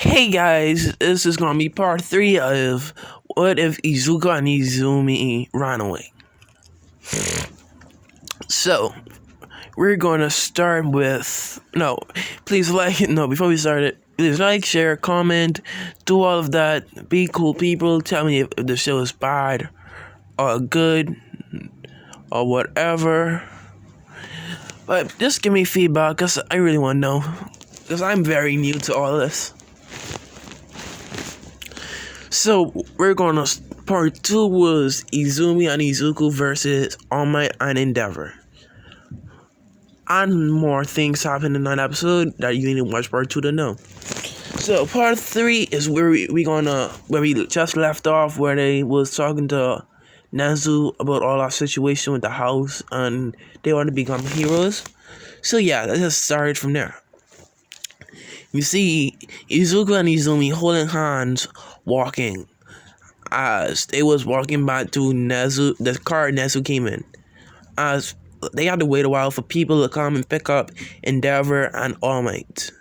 Hey guys, this is gonna be part 3 of What If Izuku and Izumi Runaway. So, we're gonna start with before we start it, please like, share, comment, do all of that. Be cool people, tell me if the show is bad or good or whatever. But just give me feedback, because I really want to know, because I'm very new to all this. So we're gonna part 2 was Izumi and Izuku versus All Might and Endeavor. And more things happened in that episode that you need to watch part 2 to know. So part 3 is where we just left off, where they was talking to Nezu about all our situation with the house and they want to become heroes. So yeah, let's just start from there. You see Izuku and Izumi holding hands, walking. As they was walking back to Nezu, the car Nezu came in. As they had to wait a while for people to come and pick up Endeavor and All Might.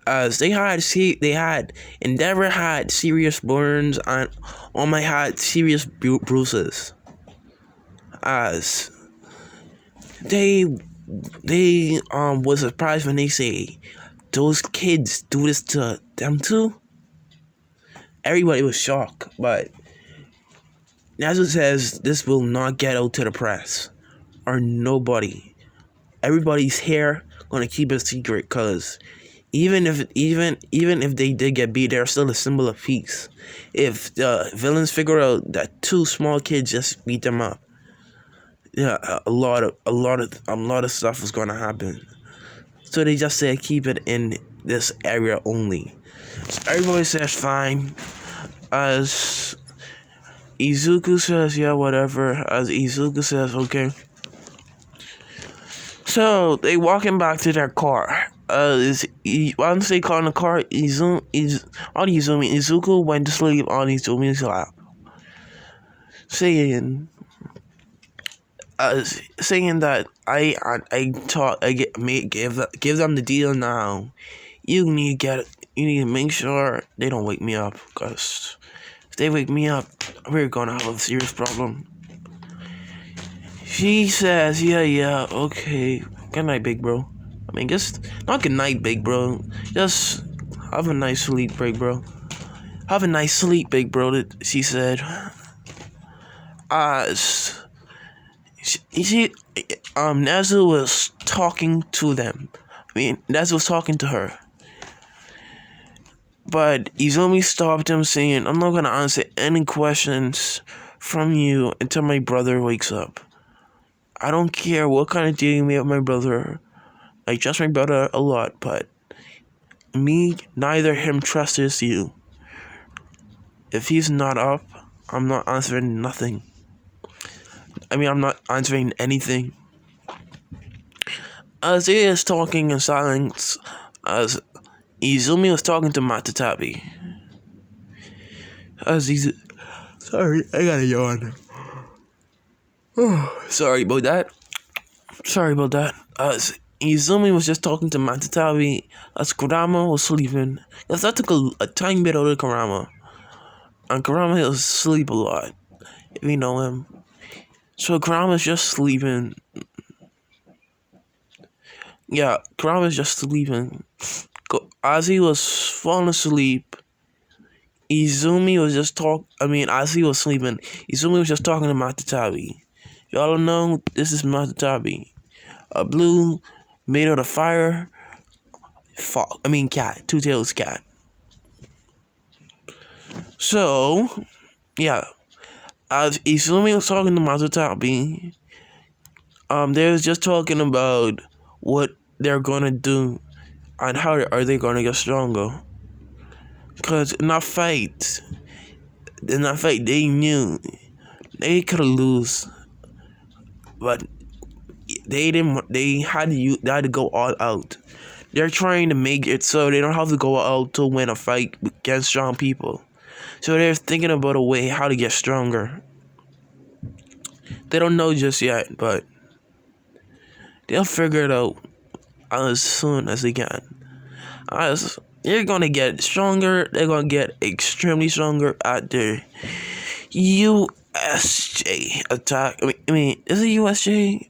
As they had Endeavor had serious burns and All Might had serious bruises. As they was surprised when they say those kids do this to them too. Everybody was shocked, but Nezu says this will not get out to the press or nobody. Everybody's here gonna keep it secret, cause even if they did get beat, they're still a symbol of peace. If the villains figure out that 2 small kids just beat them up, yeah, a lot of stuff is gonna happen. So they just say keep it in this area only. So everybody says fine. As Izuku says, yeah, whatever. As Izuku says, okay. So they walking back to their car. Once they call in the car, Izuku went to sleep on Izumi's lap, saying that give them the deal now. You need to make sure they don't wake me up, because if they wake me up, we're gonna have a serious problem. She says, yeah, okay. Good night, big bro. I mean, just not good night, big bro. Just have a nice sleep, big bro. Have a nice sleep, big bro. She said. Nezu was talking to them. Nezu was talking to her. But Izumi stopped him, saying, I'm not gonna answer any questions from you until my brother wakes up. I don't care what kind of deal you made with my brother. I trust my brother a lot, but neither him trusts you. If he's not up, I'm not answering nothing. I'm not answering anything. As he is talking in silence, as Izumi was talking to Matatabi. Sorry, I gotta yawn. Sorry about that. As Izumi was just talking to Matatabi, as Kurama was sleeping. Because that took a tiny bit out of Kurama. And Kurama will sleep a lot, if you know him. So Kurama's just sleeping. Yeah, Kurama's just sleeping. As he was falling asleep, Izumi was just as he was sleeping, Izumi was just talking to Matatabi. Y'all don't know, this is Matatabi. A blue, made out of fire, cat, two-tailed cat. So, yeah. As Izumi was talking to Matatabi, they was just talking about what they're gonna do and how are they gonna get stronger. Because in that fight, they knew they could lose, but they didn't. They had to go all out. They're trying to make it so they don't have to go out to win a fight against strong people. So they're thinking about a way how to get stronger. They don't know just yet, but they'll figure it out as soon as they can. As they're gonna get stronger. They're gonna get extremely stronger at the USJ attack. Is it USJ?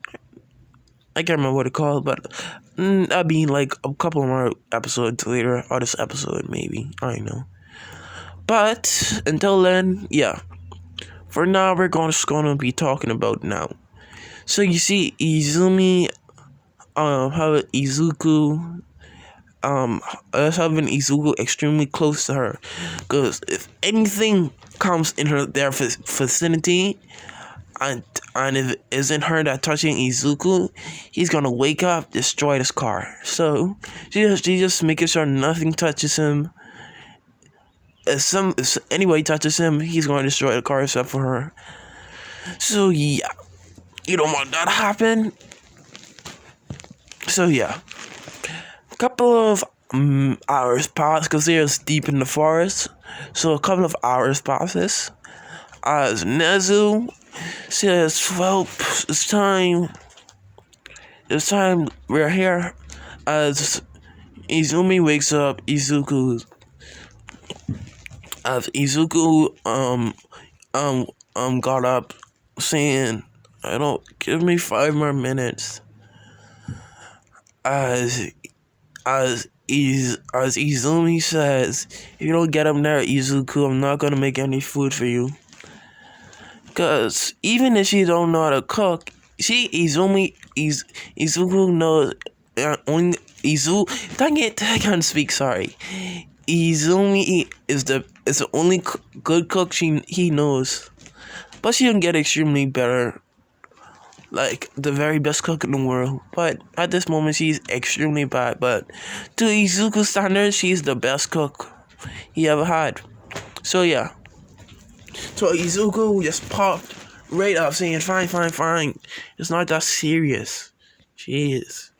I can't remember what it's called, but that'd be like a couple more episodes later, or this episode maybe. I don't know. But until then, yeah. For now, we're gonna be talking about now. So you see, Izumi, how Izuku, us having Izuku extremely close to her, because if anything comes in their vicinity, and if it isn't her that touching Izuku, he's gonna wake up, destroy this car. So she just making sure nothing touches him. If anybody touches him, he's gonna destroy the car except for her. So yeah, you don't want that to happen. So yeah, a couple of hours pass because they're deep in the forest. So a couple of hours passes as Nezu says, "Well, it's time. It's time. We're here." As Izumi wakes up, Izuku got up, saying, "I don't give me 5 more minutes." As Izumi says, "If you don't get up there, Izuku, I'm not gonna make any food for you." Cause even if she don't know how to cook, Izuku knows. Only dang it, I can't speak. Sorry. Izumi is the only good cook he knows, but she can get extremely better, like the very best cook in the world. But at this moment, she's extremely bad. But to Izuku's standards, she's the best cook he ever had. So yeah. So Izuku just popped right up, saying, "Fine. It's not that serious." Jeez.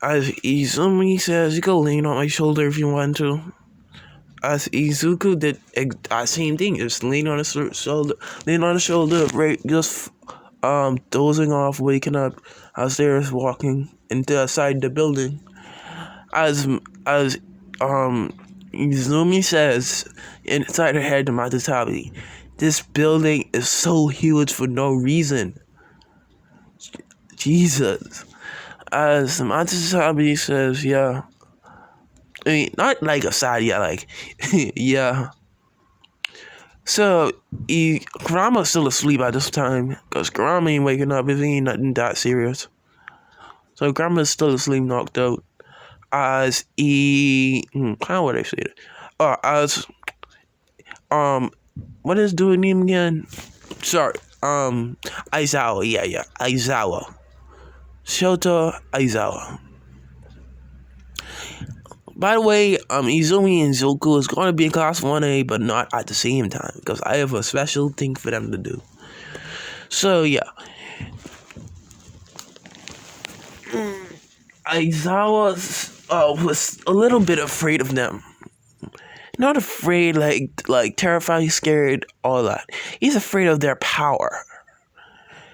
As Izumi says, "You can lean on my shoulder if you want to." As Izuku did that same thing, just lean on his shoulder, right, just dozing off, waking up as they're walking inside the building. As Izumi says inside her head to Matatabi, "This building is so huge for no reason." Jesus. As Matatabi says, "Yeah." I mean, not like a side, yeah, like, yeah. So, Kurama's still asleep at this time, because Kurama ain't waking up if he ain't nothing that serious. So, Kurama's still asleep, knocked out. As how would I say it? As what is doing name again? Sorry, Aizawa, yeah, Aizawa, Shota Aizawa. By the way, Izumi and Zoku is going to be in class 1A, but not at the same time, because I have a special thing for them to do. So yeah, Aizawa was a little bit afraid of them. Not afraid, like terrified, scared, all that. He's afraid of their power,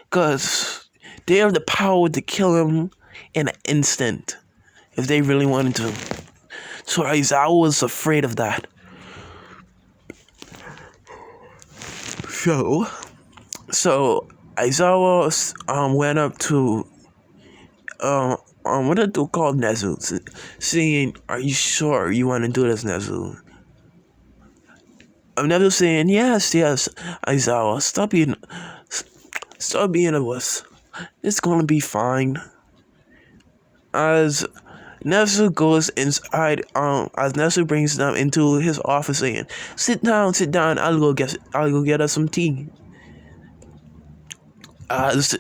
because they have the power to kill him in an instant if they really wanted to. So Aizawa was afraid of that. So Aizawa went up to what did they call Nezu, saying, "Are you sure you want to do this, Nezu?" I'm never saying, yes, Aizawa, stop being a wuss. It's gonna be fine. As Nezu goes inside, as Nezu brings them into his office, saying, sit down, I'll go get us some tea." As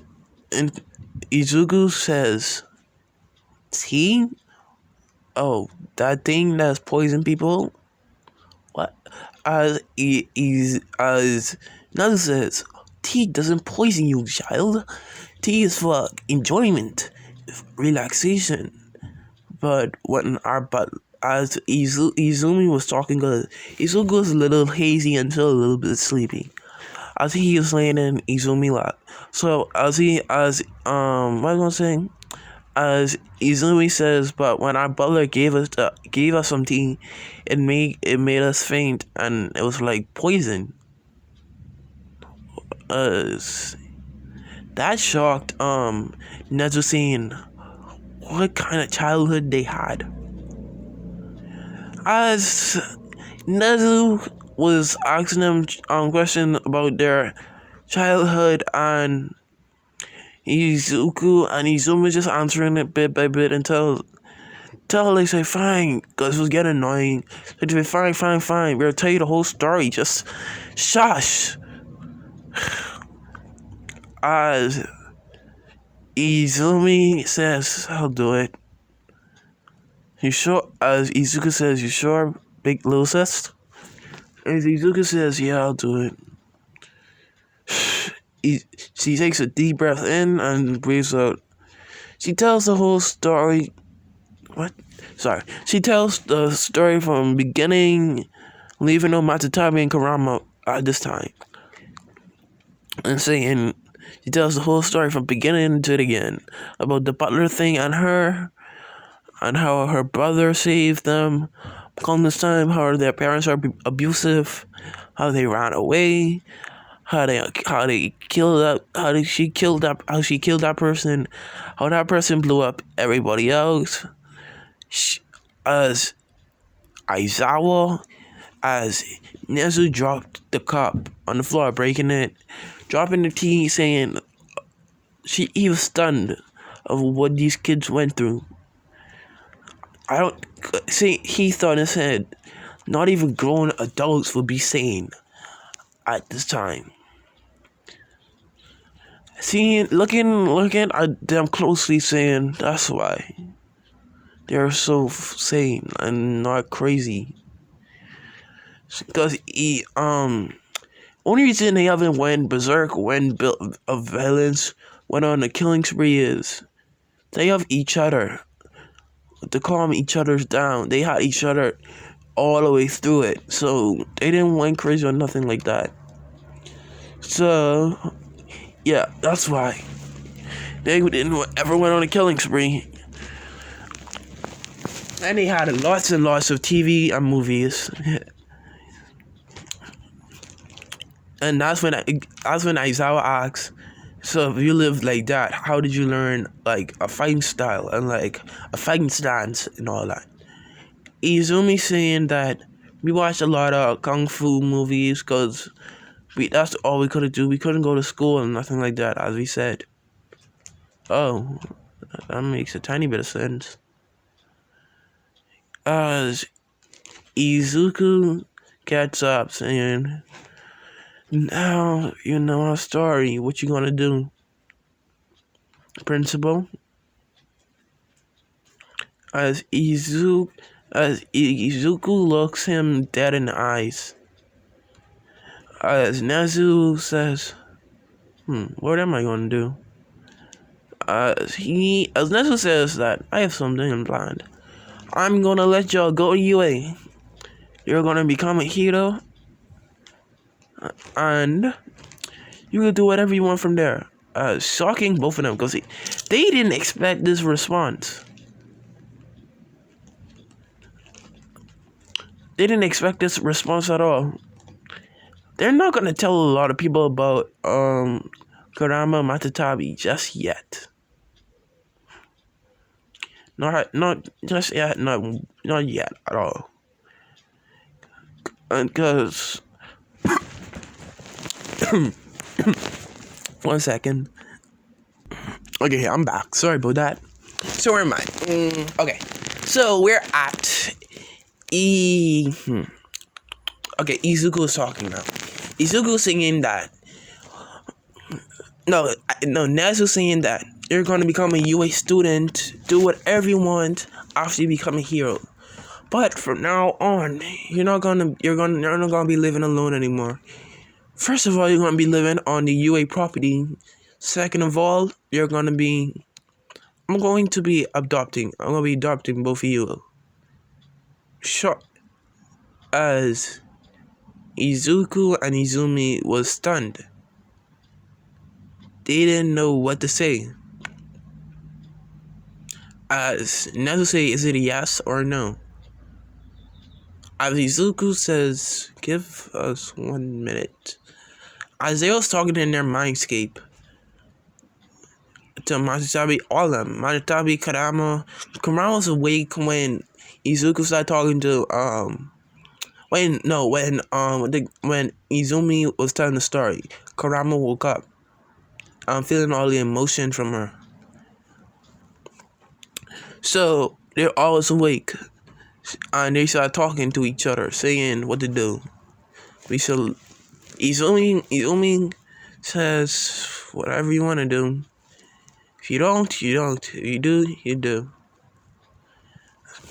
Izuku says, "Tea? Oh, that thing that's poison people?" What? As Nezu says, "Tea doesn't poison you, child. Tea is for enjoyment, relaxation." But as Izumi was talking, because Izuku was a little hazy and still a little bit sleepy, as he was laying in Izumi lap. So what was I saying? As Izumi says, but when our butler gave us some tea, it made us faint, and it was like poison. As that shocked Nezu, seeing what kind of childhood they had. As Nezu was asking them questions about their childhood, and Izuku and Izumi just answering it bit by bit until they say fine, because it was getting annoying. They say fine. We'll tell you the whole story. Just shush. As Izumi says, I'll do it. You sure? As Izuku says, you sure, big little sis? As Izuku says, yeah, I'll do it. She takes a deep breath in and breathes out. She tells the whole story. She tells the story from beginning, leaving no Matatabi and Kurama at this time. And saying, she tells the whole story from beginning to the end. About the butler thing and her, and how her brother saved them. Come this time, how their parents are abusive, how they ran away, how she killed that person, how that person blew up everybody else. As Aizawa, as Nezu dropped the cup on the floor, breaking it, dropping the tea, saying he was stunned of what these kids went through. I don't see. He thought in his head, not even grown adults would be sane at this time. Looking at them closely, saying that's why they're so sane and not crazy. Because only reason they haven't went berserk when built of violence, went on a killing spree, is they have each other to calm each other's down. They had each other all the way through it, so they didn't went crazy or nothing like that. So yeah, that's why they didn't ever went on a killing spree. And they had lots and lots of TV and movies. And that's when Aizawa asks, so if you lived like that, how did you learn like a fighting style and like a fighting stance and all that? Izumi saying that we watched a lot of kung fu movies because that's all we could do. We couldn't go to school and nothing like that, as we said. Oh, that makes a tiny bit of sense. As Izuku gets up saying, now you know our story. What you gonna do, principal? As Izuku looks him dead in the eyes. As Nezu says, what am I gonna do? As Nezu says that I have something planned. I'm gonna let y'all go to UA. You're gonna become a hero, and you can do whatever you want from there. Shocking both of them because they didn't expect this response. They didn't expect this response at all. They're not gonna tell a lot of people about Kurama Matatabi just yet. Not just yet. Not yet at all. Because 1 second. Okay, I'm back. Sorry about that. So where am I? Okay, so we're at Okay, Izuku is talking now. Izuku singing that. No, Nezu saying that you're gonna become a UA student, do whatever you want after you become a hero. But from now on, you're not gonna be living alone anymore. First of all, you're gonna be living on the UA property. Second of all, I'm going to be adopting both of you. Sure. As Izuku and Izumi was stunned. They didn't know what to say. As Nezu say, is it a yes or no? As Izuku says, give us 1 minute. As they was talking in their mindscape to Matatabi, all of them, Matatabi, Kurama was awake when Izuku started talking to when Izumi was telling the story. Kurama woke up. Feeling all the emotion from her. So they're always awake, and they start talking to each other, saying what to do. We should. Izumi says whatever you want to do. If you don't, you don't. If you do, you do.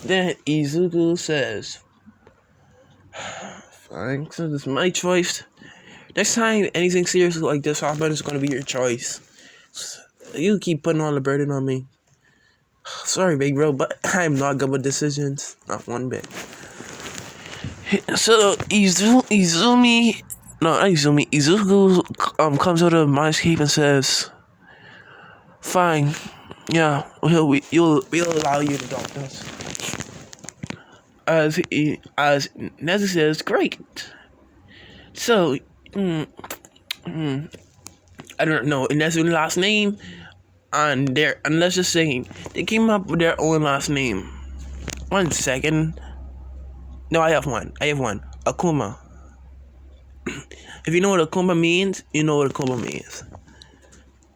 Then Izuku says, "Fine, so this is my choice. Next time anything serious like this happens, it's gonna be your choice. You keep putting all the burden on me. Sorry, big bro, but I'm not good with decisions. Not one bit." So Izuku comes out of mindscape and says, "Fine, yeah, we'll allow you to talk to us." As Nezu says, "Great." So, I don't know Nezu's last name, and let's just say they came up with their own last name. 1 second. No, I have one. Akuma. If you know what Akuma means, you know what Akuma means.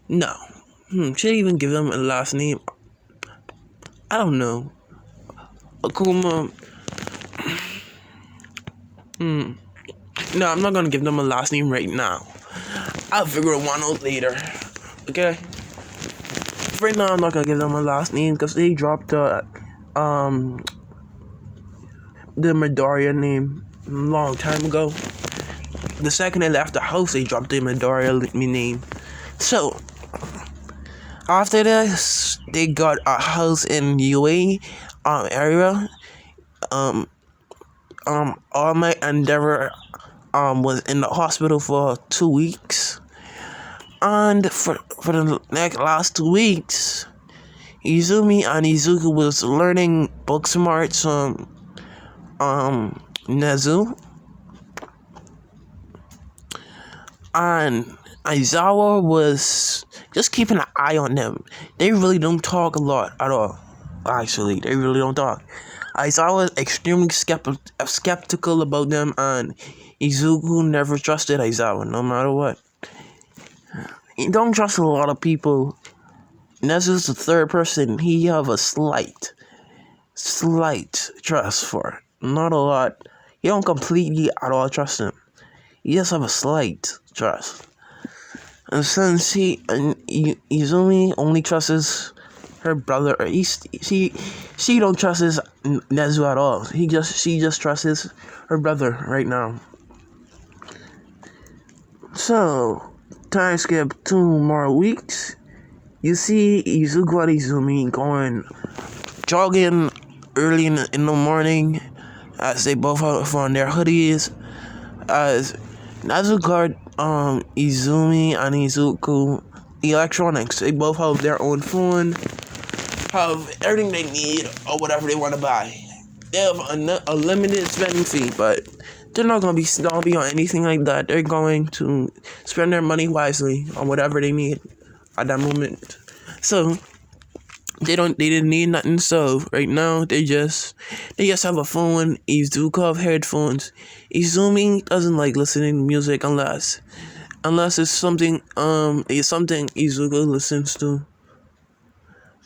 No. Should I even give them a last name? I don't know. Akuma. No, I'm not gonna give them a last name right now. I'll figure one out later. Okay? Right now, I'm not gonna give them a last name because they dropped the Midoriya name a long time ago. The second they left the house, they dropped the Midoriya name. So, after this, they got a house in UA area. All Might Endeavor was in the hospital for 2 weeks. And for the last 2 weeks, Izumi and Izuku was learning book smarts from Nezu. And Aizawa was just keeping an eye on them. They really don't talk a lot at all. Actually, they really don't talk. Aizawa was extremely skeptical about them, and Izuku never trusted Aizawa, no matter what. You don't trust a lot of people. Nezu's the third person he have a slight trust for. Not a lot. You don't completely at all trust him. You just have a slight trust. And since Izumi only trusts her brother, she don't trust Nezu at all. She just trusts her brother right now. So, time skip 2 more weeks. You see Izuku and Izumi jogging early in the morning as they both have on their hoodies. As Nezu got Izumi and Izuku electronics. They both have their own phone, have everything they need or whatever they want to buy. They have a limited spending fee, but they're not gonna be snobby or anything like that. They're going to spend their money wisely on whatever they need at that moment. So they didn't need nothing. So right now they just have a phone. Izuku have headphones. Izumi doesn't like listening to music unless it's something Izuku listens to.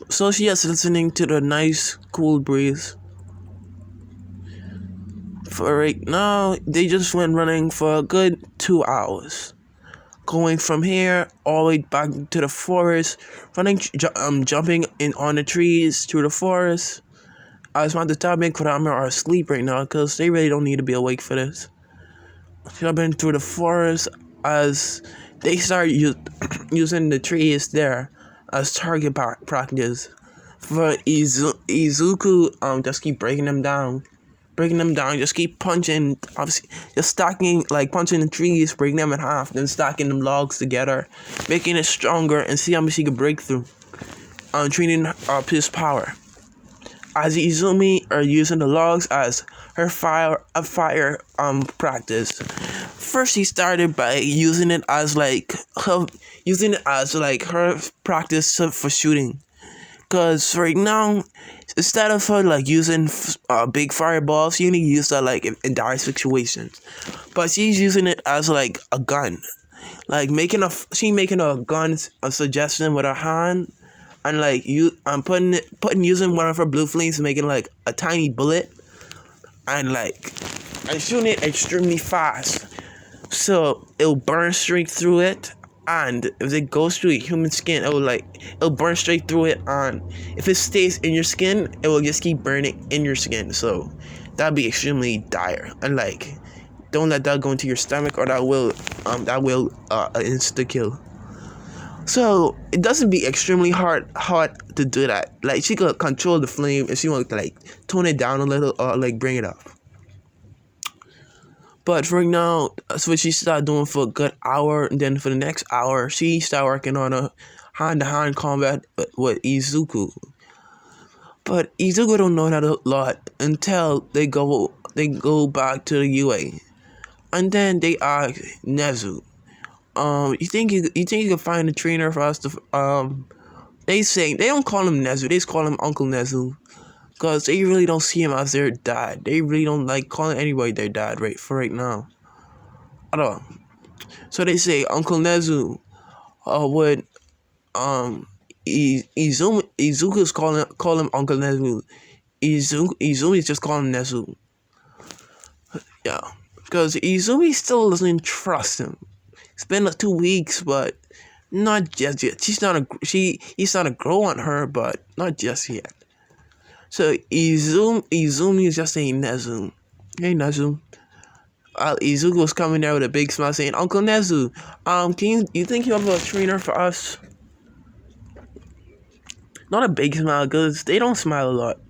So she is listening to the nice cool breeze. For right now, they just went running for a good 2 hours. Going from here all the way back to the forest, jumping in on the trees through the forest. Matatabi and Kurama are asleep right now because they really don't need to be awake for this. Jumping through the forest as they start using the trees there as target practice. For Izuku, just keep breaking them down, just keep punching, obviously, just stacking, like punching the trees, breaking them in half, then stacking them logs together, making it stronger, and see how much he can break through. Training up his power. as Izumi are using the logs as her fire practice. First, she started by using it as her practice for shooting. Cause right now, instead of her like using big fireballs, she only use that like in dire situations. But she's using it as like a gun, like making a gun a suggestion with her hand, and like putting using one of her blue flames, making like a tiny bullet, and shooting it extremely fast, so it'll burn straight through it. And if it goes through human skin, it'll burn straight through it. And if it stays in your skin, it will just keep burning in your skin. So that'd be extremely dire. And like, don't let that go into your stomach, or that will insta kill. So it doesn't be extremely hard to do that. Like, she could control the flame if she wants to like tone it down a little, or like bring it up. But right now, that's what she started doing for a good hour. And then for the next hour, she started working on a hand-to-hand combat with Izuku. But Izuku don't know that a lot until they go back to the UA. And then they ask Nezu, you think you can find a trainer for us to they say they don't call him Nezu, they just call him Uncle Nezu. Because they really don't see him as their dad. They really don't like calling anybody their dad right now. At all. So they say Uncle Nezu would Izuku's call him Uncle Nezu. Izumi's just calling him Nezu. Yeah. Because Izumi still doesn't trust him. It's been 2 weeks, but not just yet. He's not a grow on her, but not just yet. So Izumi is just saying Nezu. Hey Nezu. Izuku was coming there with a big smile saying, Uncle Nezu, you think you have a trainer for us? Not a big smile, because they don't smile a lot.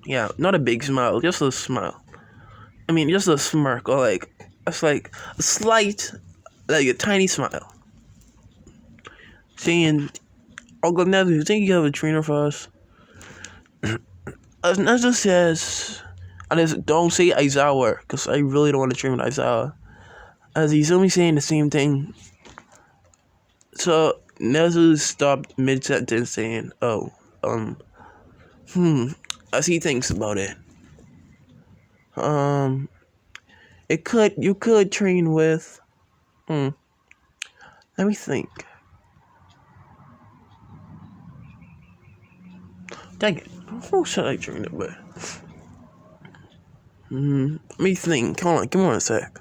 Yeah, not a big smile, just a smile. I mean, just a smirk, or like, it's like a slight, like a tiny smile. Saying, Uncle Nezu, you think you have a trainer for us? As Nezu says, and don't say Aizawa, because I really don't want to train with Aizawa. As Izumi saying the same thing. So Nezu stopped mid-sentence saying, as he thinks about it. You could train with, let me think. Dang it. Who should I train it with? Let me think. Come on, give me a sec.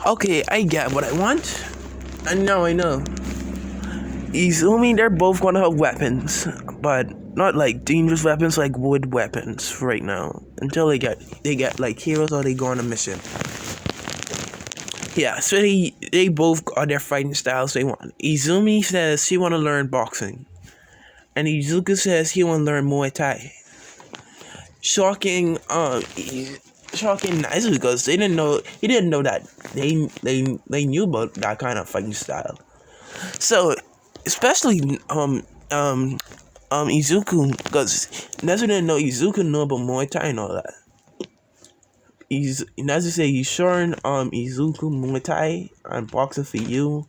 Okay, I get what I want. And now I know. Izumi, they're both gonna have weapons, but not like dangerous weapons, like wood weapons right now. Until they get like heroes, or they go on a mission. Yeah, so they both got their fighting styles they want. Izumi says she wanna learn boxing. And Izuku says he want to learn Muay Thai. Shocking Nezu, because he didn't know that they knew about that kind of fighting style. So especially Izuku, because Nezu didn't know Izuku knew about Muay Thai and all that. Nezu say he's showing Izuku Muay Thai and boxing for you.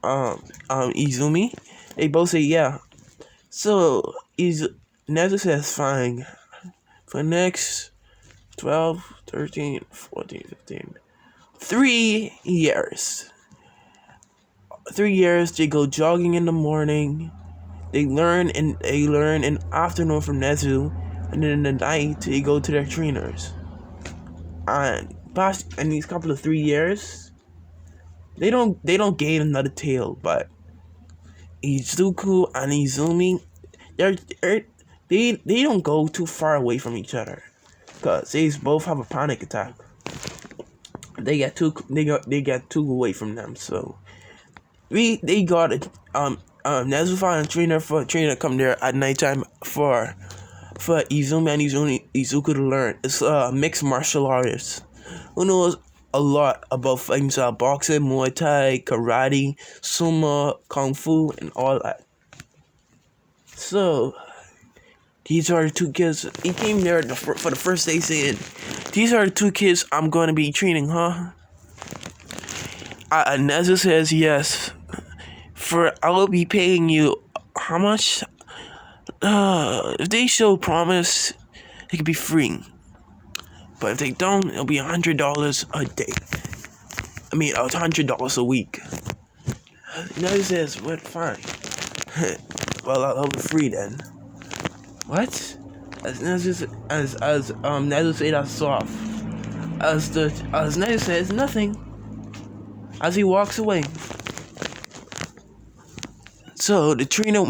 Izumi, they both say yeah. So Nezu says fine. For next 12, 13, 14, 15, 3 years. 3 years they go jogging in the morning. They learn in afternoon from Nezu, and then in the night they go to their trainers. And past in these couple of 3 years, they don't gain another tail, but Izuku and Izumi, they don't go too far away from each other, cause they both have a panic attack. They get too away from them. So they got it. Nezu found a trainer to come there at nighttime for Izumi and Izuku to learn. It's a mixed martial artist who knows a lot about fighting style, boxing, Muay Thai, karate, sumo, kung fu, and all that. So these are the two kids. He came there for the first day saying, these are the two kids I'm going to be training, huh? Nezu says, yes. I will be paying you, how much? If they show promise, it could be free. But if they don't, it'll be $100 a day. I mean, $100 a week. Nezu says, what, fine. Well, I'll be free then. What? As Nezu say that's soft. As Nezu says nothing. As he walks away. So the trainer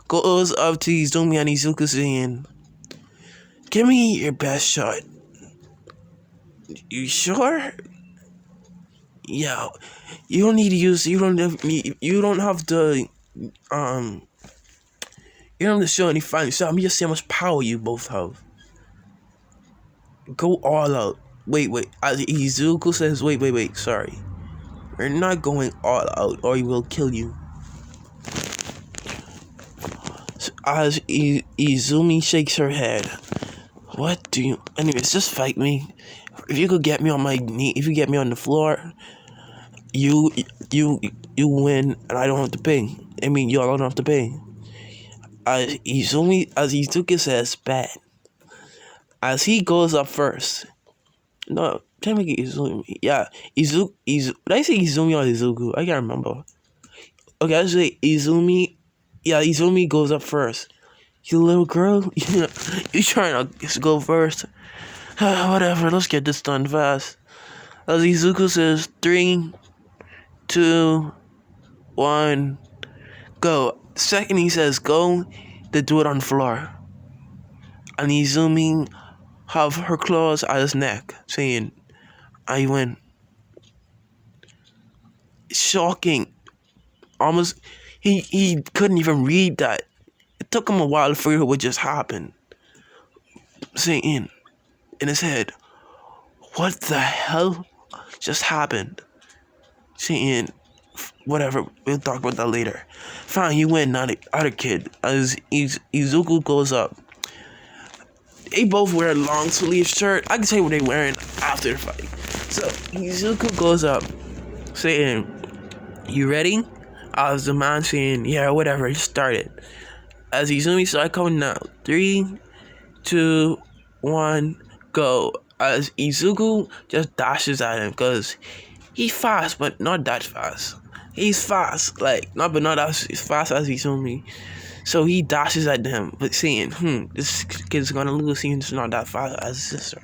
goes up to Izumi and Izuku saying, give me your best shot. You sure? Yeah. You don't need to use you don't have to show any fighting stuff. I'm just see how much power you both have. Go all out. Wait. As Izuku says, wait, sorry. We're not going all out or he will kill you. As Izumi shakes her head. What do you... Anyways, just fight me. If you could get me on my knee, if you get me on the floor, you win and I don't have to pay. I mean, y'all don't have to pay. As Izuku says, bad. As he goes up first. No, can't make it Izumi. Yeah, Did I say Izumi or Izuku? I can't remember. Okay, I say Izumi. Yeah, Izumi goes up first. You little girl, you trying to go first? Whatever, let's get this done fast. As Izuku says, 3, 2, 1, go. Second he says go, they do it on the floor. And Izumi have her claws at his neck, saying, I win. Shocking. Almost, he couldn't even read that. It took him a while to figure out what just happened. Saying in his head, what the hell just happened? Saying, whatever, we'll talk about that later. Fine, you win, not the other kid. As Izuku goes up. They both wear a long sleeve shirt. I can say what they're wearing after the fight. So, Izuku goes up, saying, you ready? As the man saying, yeah, whatever, just started. As Izumi started coming now. 3, 2, 1, go. As Izuku just dashes at him, because he's fast, but not that fast. He's fast, not as fast as Izumi. So he dashes at him, but saying, this kid's gonna lose, he's not that fast as his sister.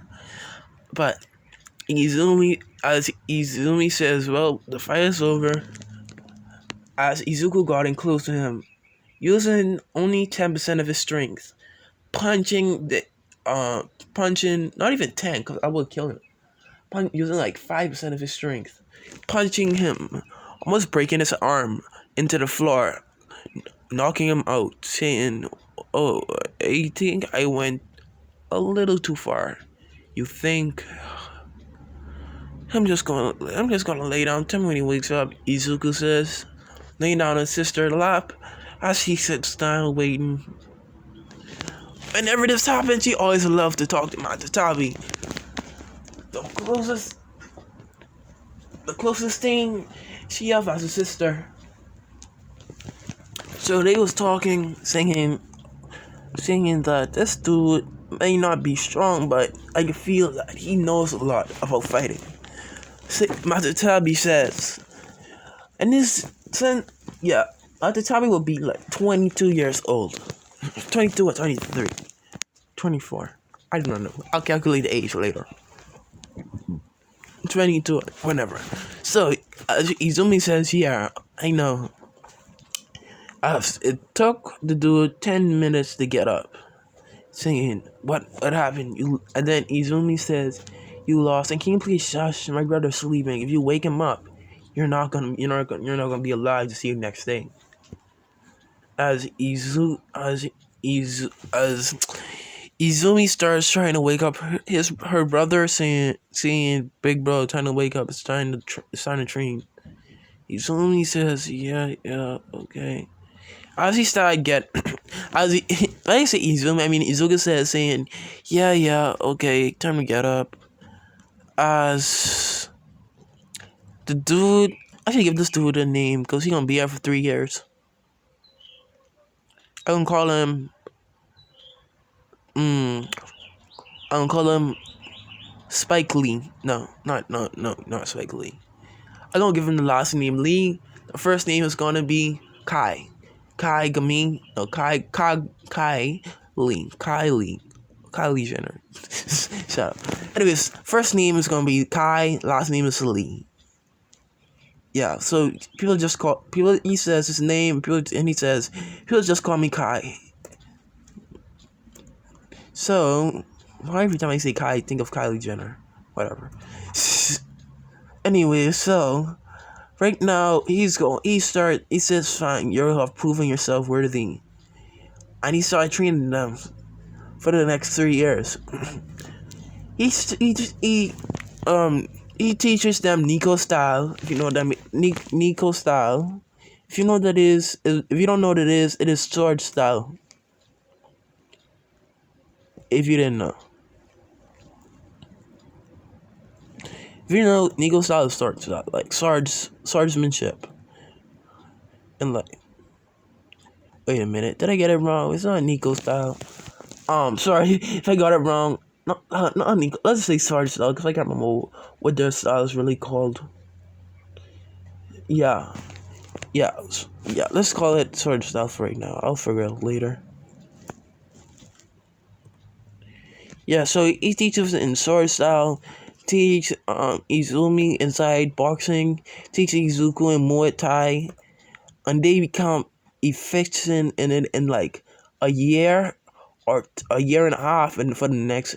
But Izumi says, well, the fight is over. As Izuku got in close to him, using only 10% of his strength, punching, not even 10, because I would kill him. Using 5% of his strength, punching him, almost breaking his arm into the floor, knocking him out, saying, oh, I think I went a little too far. You think? I'm just gonna lay down. Tell me when he wakes up, Izuku says, laying down on his sister's lap, as he sits down waiting. Whenever this happens, she always loved to talk to Matatabi. The closest thing she has as a sister. So they was talking, singing that this dude may not be strong, but I can feel that he knows a lot about fighting. Matatabi says, and this son, yeah, Matatabi will be 22 years old. 22 or 23. 24. I don't know. I'll calculate the age later. 22, whenever. So, Izumi says, yeah, I know. It took the dude 10 minutes to get up. Saying, what happened? And then Izumi says, you lost. And can you please shush? My brother's sleeping. If you wake him up, you're not gonna be alive to see him next day. As Izumi starts trying to wake up her brother, saying, big bro, trying to wake up. It's time to train. Izumi says, yeah, okay. as he started get, as he, when I say Izumi, I mean Izuku said saying, yeah, okay, time to get up. As the dude, I should give this dude a name because he gonna be here for 3 years. I gonna call him, I gonna call him Spike Lee. No, not Spike Lee. I don't give him the last name Lee. The first name is gonna be Kai. Kai Gami. No, Kai Lee. Kylie Jenner. Shut up. Anyways, first name is gonna be Kai, last name is Lee. Yeah, so he says his name, and he says, people just call me Kai. So, why every time I say Kai, I think of Kylie Jenner? Whatever. Anyway, so right now he says fine, you have proven yourself worthy. And he started training them for the next 3 years. he teaches them Nico style, if you know what that means. Nico style. If you know what that is, if you don't know what it is sword style. If you didn't know. If you know, Nico style is sword style, like swordsmanship. And like, wait a minute, did I get it wrong? It's not Nico style. Sorry if I got it wrong. Not Nico. Let's say sword style because I can't remember what their style is really called. Yeah. Let's call it sword style for right now. I'll figure it out later. Yeah, so he teaches in sword style. Teach Izumi inside boxing, teach Izuku in Muay Thai, and they become efficient in like a year or a year and a half, and for the next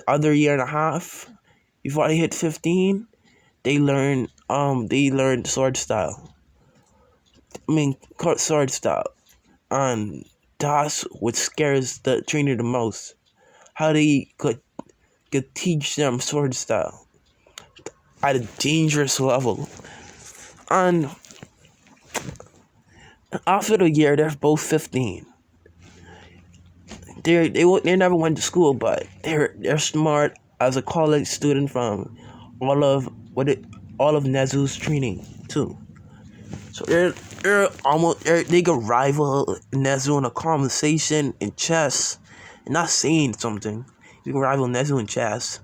other year and a half, before they hit 15, they learn sword style. Sword style, and that's what scares the trainer the most. How they could teach them sword style at a dangerous level. And after the year, they're both 15. They never went to school, but they're smart as a college student from all of Nezu's training too. So they could rival Nezu in a conversation in chess, and not saying something. You can rival Nezu in chess.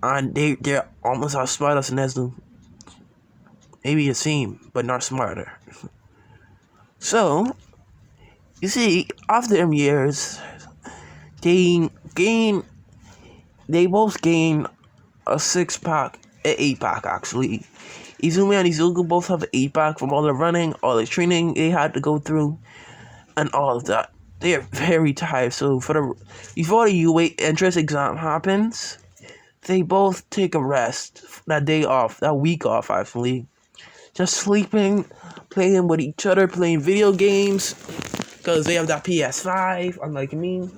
And they're almost as smart as Nezu. Maybe the same, but not smarter. So, you see, after them years, they both gain a 6-pack, an 8-pack actually. Izumi and Izuku both have an 8-pack from all the running, all the training they had to go through, and all of that. They are very tired, so before the UA entrance exam happens, they both take a rest, that week off actually. Just sleeping, playing with each other, playing video games, because they have that PS5, unlike me.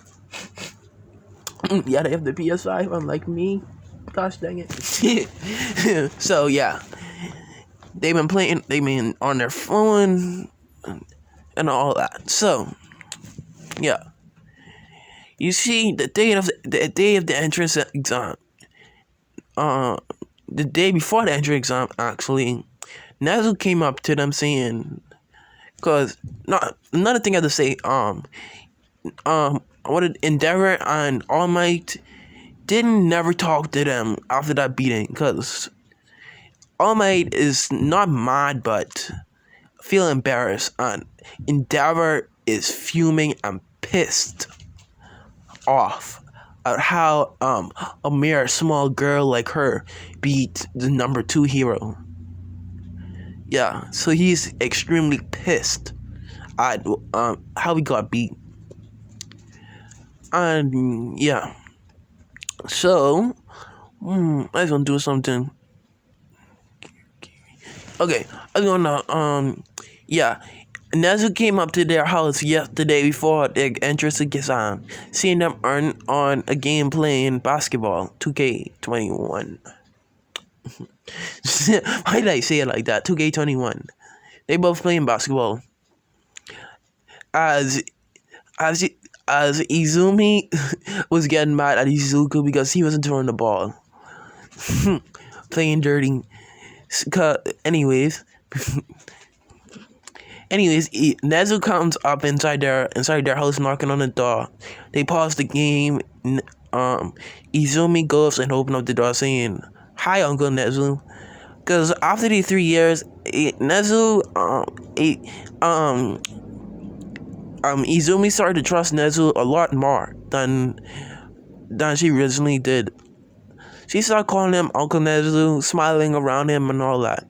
Yeah, they have the PS5, unlike me. Gosh dang it. So, yeah. They've been on their phone, and all that. So, yeah. You see, the day of the entrance exam, the day before the entrance exam, actually, Nezu came up to them saying, cause another thing I have to say, Endeavor and All Might didn't never talk to them after that beating, cause All Might is not mad but feel embarrassed, and Endeavor is fuming and pissed off at how a mere small girl like her beat the number 2 hero. Yeah, so he's extremely pissed at how he got beat. And yeah, so I was gonna do something. Okay, I was gonna yeah. Nezu came up to their house yesterday before their entrance exam, seeing them on a game playing basketball, 2K21. Why did I say it like that? 2K21. They both playing basketball. as as as Izumi was getting mad at Izuku because he wasn't throwing the ball, playing dirty. Anyways, Nezu comes up inside their house, knocking on the door. They pause the game. Izumi goes and opens up the door, saying, "Hi, Uncle Nezu." Because after these 3 years, Nezu, Izumi started to trust Nezu a lot more than she originally did. She started calling him Uncle Nezu, smiling around him and all that.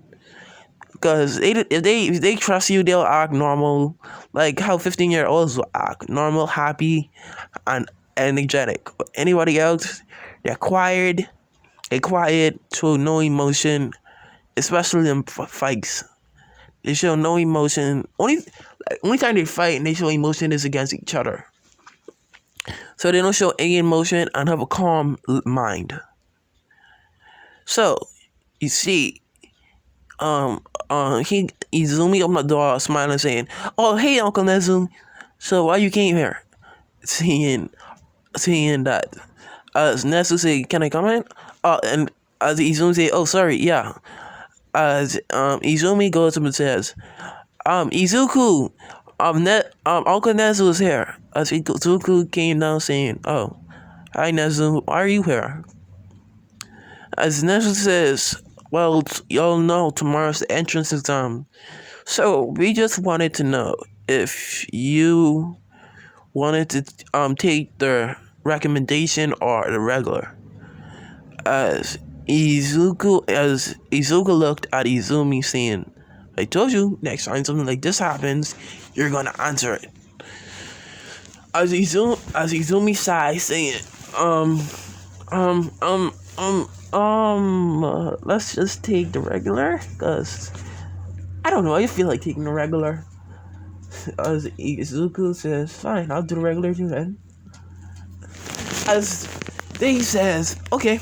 Because if they trust you, they'll act normal, like how 15-year-olds will act, normal, happy, and energetic. But anybody else, they're quiet. They're quiet, show no emotion, especially in fights. They show no emotion. Only time they fight and they show emotion is against each other. So they don't show any emotion and have a calm mind. So you see, Izumi opened the door, smiling, saying, "Oh, hey, Uncle Nezu. So why you came here?" Seeing that, as Nezu say, "Can I come in?" And as Izumi say, "Oh, sorry, yeah." As Izumi goes up and says, "Izuku, Uncle Nezu is here." As Izuku came down, saying, "Oh, hi Nezu, why are you here?" As Nezu says, "Well, y'all know tomorrow's the entrance exam. So we just wanted to know if you wanted to take the recommendation or the regular." As Izuku looked at Izumi, saying, "I told you, next time something like this happens, you're gonna answer it." As Izumi sighs, saying, let's just take the regular, cause I don't know, I feel like taking the regular." As Izuku says, "Fine, I'll do the regular too then." As they says, "Okay."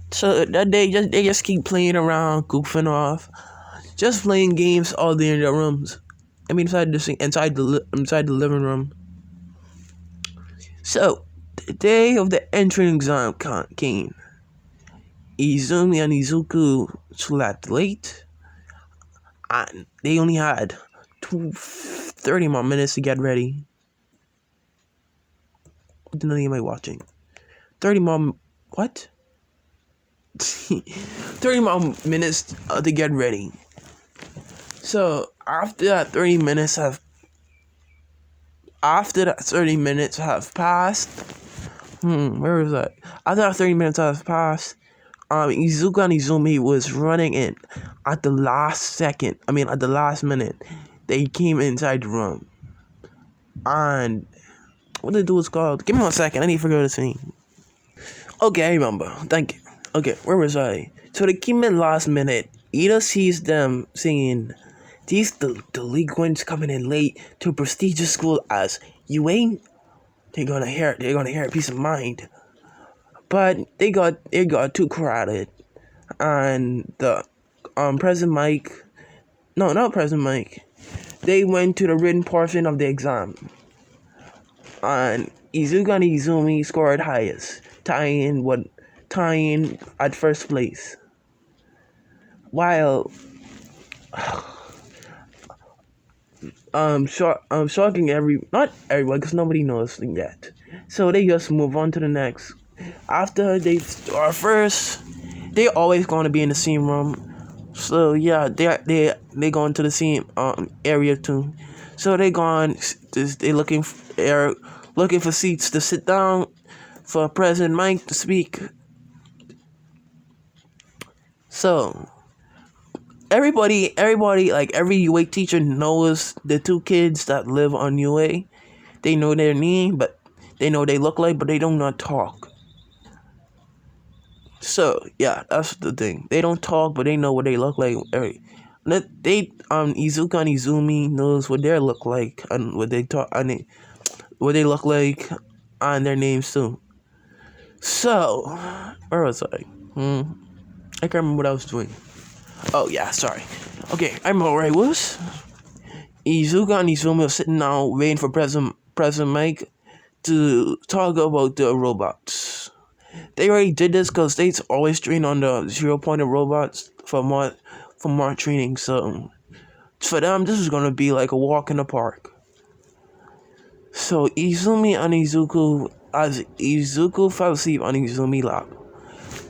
So that they just keep playing around, goofing off, just playing games all day in their rooms. I mean, inside the living room. So the day of the entrance exam came. Izumi and Izuku slept late, and they only had 30 more minutes to get ready. What the hell am I watching? 30 more. What? 30 more minutes to get ready. So after that 30 minutes have passed. Where was that? After that 30 minutes have passed, Izuku and Izumi was running in at the last second. I mean, at the last minute, they came inside the room. And what they do was called. Give me 1 second. I need to figure out the scene. Okay, I remember. Thank you. Okay, where was I? So they came in last minute. Ida sees them saying, "These delinquents coming in late to a prestigious school as you ain't. They're gonna hear a peace of mind." But they got too crowded, and the President Mike, no, not President Mike. They went to the written portion of the exam, and Izuku and Izumi scored highest, tying at first place. While shocking not everyone, because nobody knows yet. So they just move on to the next. After they are first, they always going to be in the same room. So yeah, they going to the same area too. So they looking for seats to sit down for President Mike to speak. So everybody, like every UA teacher knows the two kids that live on UA. They know their name, but they know they look like, but they don't not talk. So yeah, that's the thing. They don't talk, but they know what they look like. Izuku and Izumi knows what they look like and what they talk and what they look like, and their names too. So where was I? I can't remember what I was doing. Oh yeah, sorry. Okay, I remember where I was. Izuku and Izumi are sitting down waiting for President Mike to talk about the robots. They already did this because they always train on the 0 point robots for more training. So for them, this is gonna be like a walk in the park. So Izumi and Izuku, as Izuku fell asleep on Izumi's lap,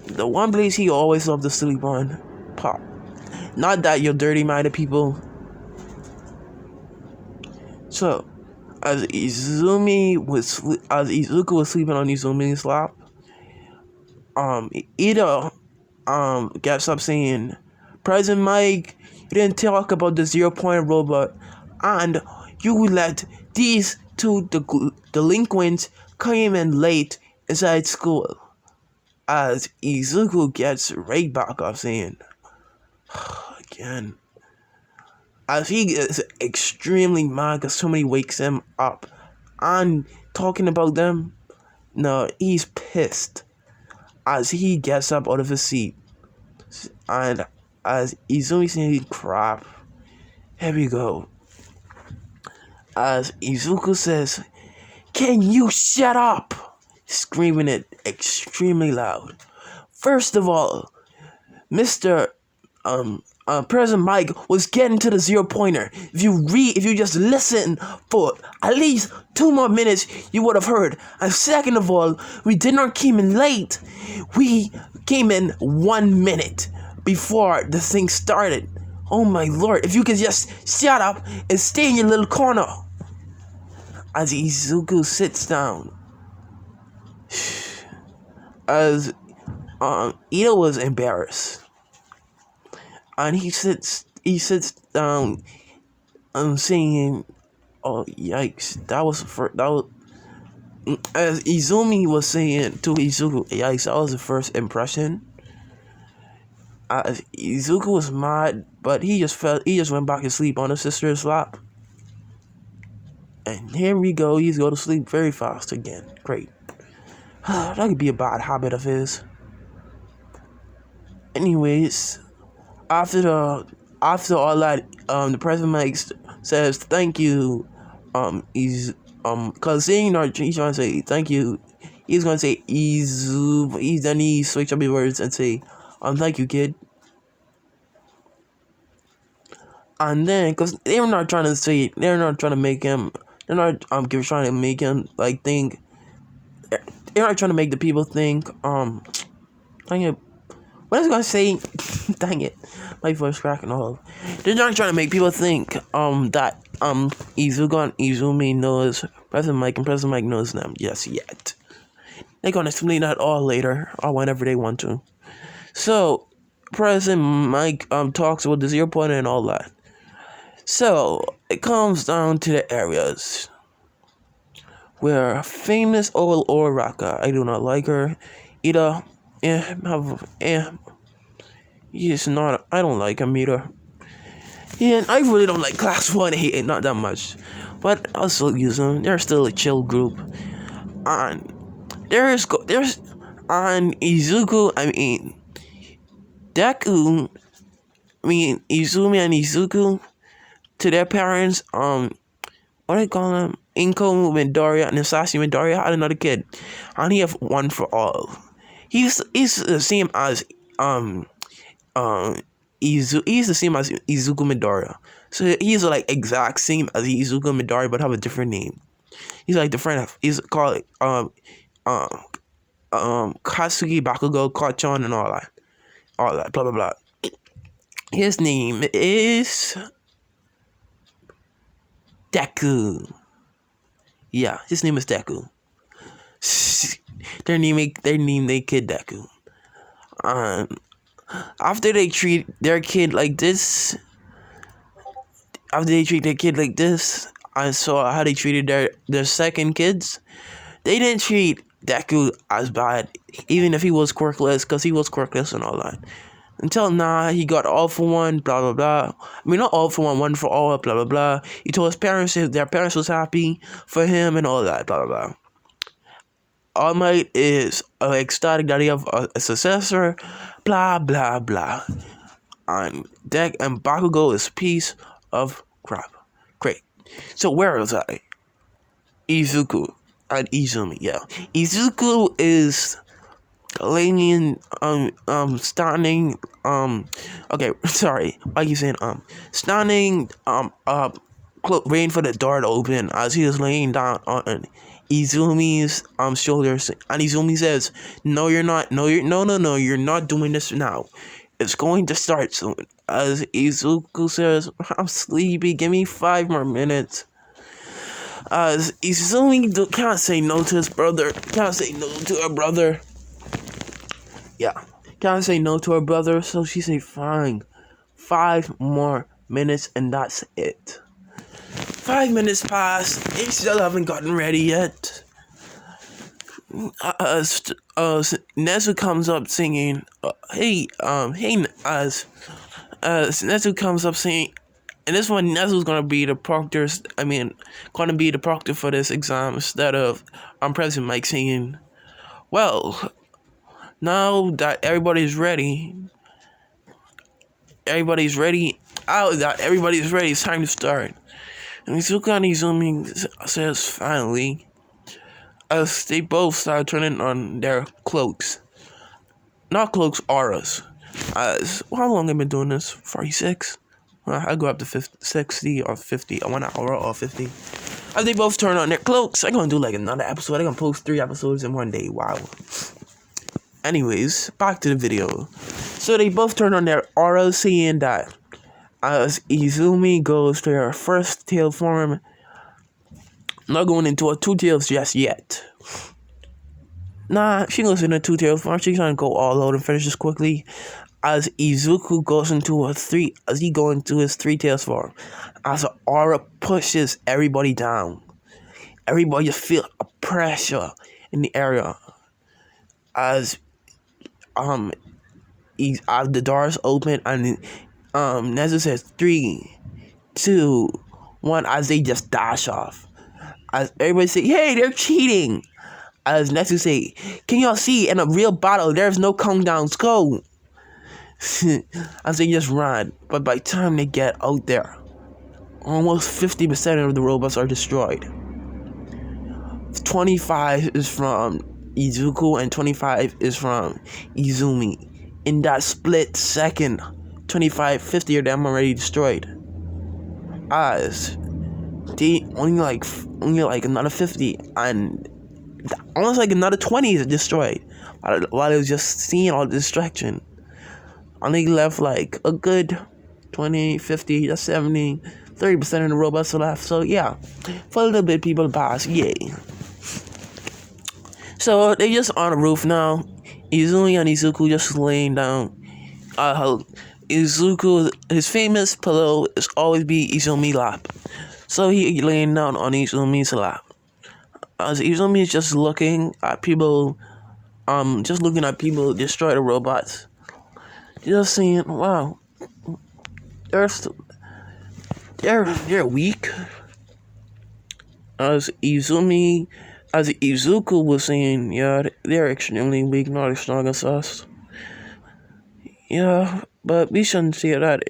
the one place he always loved to sleep on, pop. Not that you're dirty-minded people. So, as Izuku was sleeping on Izumi's lap, Ida, gets up saying, "President Mike, you didn't talk about the 0 point robot, and you let these two delinquents come in late inside school." As Izuku gets right back up saying, again, as he is extremely mad because somebody wakes him up and talking about them. No, he's pissed as he gets up out of his seat. And as Izumi saying, "Crap, here we go." As Izuku says, "Can you shut up?" Screaming it extremely loud. First of all, Mr. President Mike was getting to the 0 pointer. If you just listen for at least 2 more minutes, you would have heard. And second of all, we did not come in late. We came in 1 minute before the thing started. Oh my lord, if you could just shut up and stay in your little corner. As Izuku sits down. As Ida was embarrassed. And he sits down saying, "Oh yikes, that was as Izumi was saying to Izuku, yikes, that was the first impression." As Izuku was mad, but he just went back to sleep on his sister's lap. And here we go, he's going to sleep very fast again. Great. That could be a bad habit of his. Anyways, after all that, the president Mike says thank you. Cause he's trying to say thank you. He's gonna say then he switch up his words and say thank you, kid. And then, cause they're not trying to make him. They're not trying to make him like think. They're not trying to make the people think. Dang it. What was I gonna say? Dang it. My voice cracking all. They're not trying to make people think that Izuku and Izumi knows President Mike and President Mike knows them just yet. They're gonna explain that all later or whenever they want to. So President Mike talks about the 0 pointer and all that. So it comes down to the areas where famous old Oraka, I do not like her. Either he's not, I don't like him either. Yeah, I really don't like Class 1 8, not that much. But I'll still use them. They're still a chill group. And there's Izuku, Izumi and Izuku, to their parents, what do they call them? Inko Midoriya and Hisashi Midoriya had another kid. And he have one for all. He's the same as he's the same as Izuku Midoriya. So he's like exact same as Izuku Midoriya but have a different name. He's like the friend of, he's called Katsuki Bakugo Kachan and all that blah blah blah. His name is Deku. Yeah, his name is Deku. They name their kid Deku. After they treat their kid like this, I saw how they treated their second kids. They didn't treat Deku as bad, even if he was quirkless, because he was quirkless and all that. Until now, he got all for one, blah blah blah. Not all for one, one for all, blah blah blah. He told his parents if their parents was happy for him and all that, blah blah blah. All Might is ecstatic that he have a successor, blah blah blah. And Bakugo is a piece of crap. Great. So where was I? Izuku and Izumi. Yeah, Izuku is laying standing okay, sorry, like you saying standing waiting for the door to open as he is laying down on Izumi's shoulders, and Izumi says, "No, you're not. No, no, you're not doing this now. It's going to start soon." As Izuku says, "I'm sleepy. Give me 5 more minutes." As Izumi can't say no to his brother. Can't say no to her brother. Yeah, can't say no to her brother. So she say, "Fine, 5 more minutes, and that's it." 5 minutes pass. They still haven't gotten ready yet. Nezu comes up singing, hey, as Nezu comes up singing, and this one, Nezu's gonna be the proctor, for this exam instead of President Mike singing, "Well, now that everybody's ready, it's time to start." And Izuku and Izumi says, "Finally," as they both start turning on their cloaks. Not cloaks, auras. As, how long have I been doing this? 46? Well, I go up to 50, 60 or 50, 1 hour or 50. As they both turn on their cloaks, I'm gonna do like another episode. I'm gonna post 3 episodes in one day. Wow. Anyways, back to the video. So they both turn on their auras, seeing that as Izumi goes to her first tail form, not going into a 2 tails just yet. Nah, she goes into 2 tails form. She's trying to go all out and finish this quickly. As Izuku goes into his 3 tails form, as the aura pushes everybody down. Everybody just feel a pressure in the area. As the doors open and Nezu says 3, 2, 1 as they just dash off. As everybody say, "Hey, they're cheating." As Nezu say, "Can y'all see, in a real battle there's no countdown, go." As they just run, but by the time they get out there, almost 50% of the robots are destroyed. 25 is from Izuku and 25 is from Izumi. In that split second, 25, 50 of them already destroyed. As they only like another 50 and almost like another 20 is destroyed. While it was just seeing all the destruction. Only left like a good 20, 50, that's 70, 30% of the robots are left. So yeah, for a little bit people pass, yay. So they just on the roof now. Izumi and Izuku just laying down. Izuku, his famous pillow is always be Izumi's lap. So he laying down on Izumi's lap. As Izumi is just looking at people destroy the robots. Just saying, wow, they're weak. As Izuku was saying, yeah, they're extremely weak, not as strong as us. Yeah, but we shouldn't say that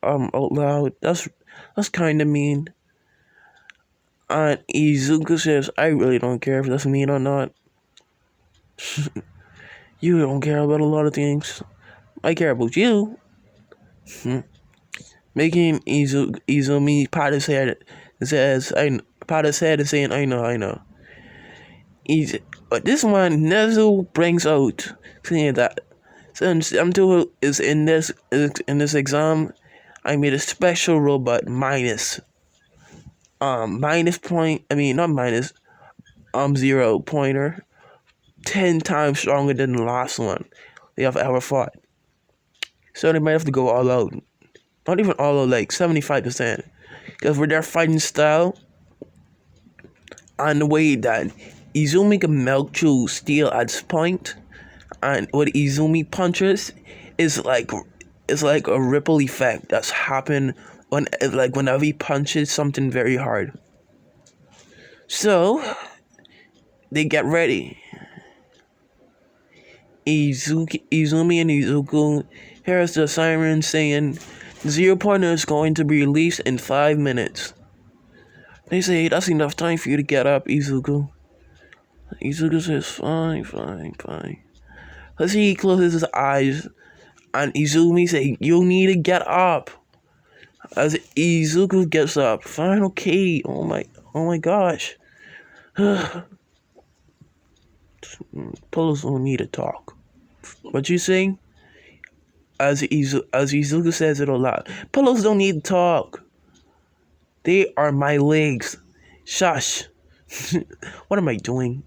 out loud. That's kind of mean. And Izuku says, "I really don't care if that's mean or not. You don't care about a lot of things. I care about you." Making Izumi pat his head and says, pat his head and saying, I know. But this one, Nezu brings out saying that since M2 is in this exam, I made a special robot minus 0 pointer, 10 times stronger than the last one they have ever fought. So they might have to go all out. Not even all out, like 75%. Because with their fighting style and the way that Izumi can melt through steel at this point, and what Izumi punches is like a ripple effect that's happened whenever he punches something very hard. So they get ready. Izumi and Izuku hears the siren saying 0 pointer is going to be released in 5 minutes. They say that's enough time for you to get up, Izuku. Izuku says, fine, fine, fine. As he closes his eyes, and Izumi say, you need to get up. As Izuku gets up, fine, okay. Oh my gosh. Pillows don't need to talk. What you saying? As Izuku says it a lot. Pillows don't need to talk. They are my legs. Shush. What am I doing?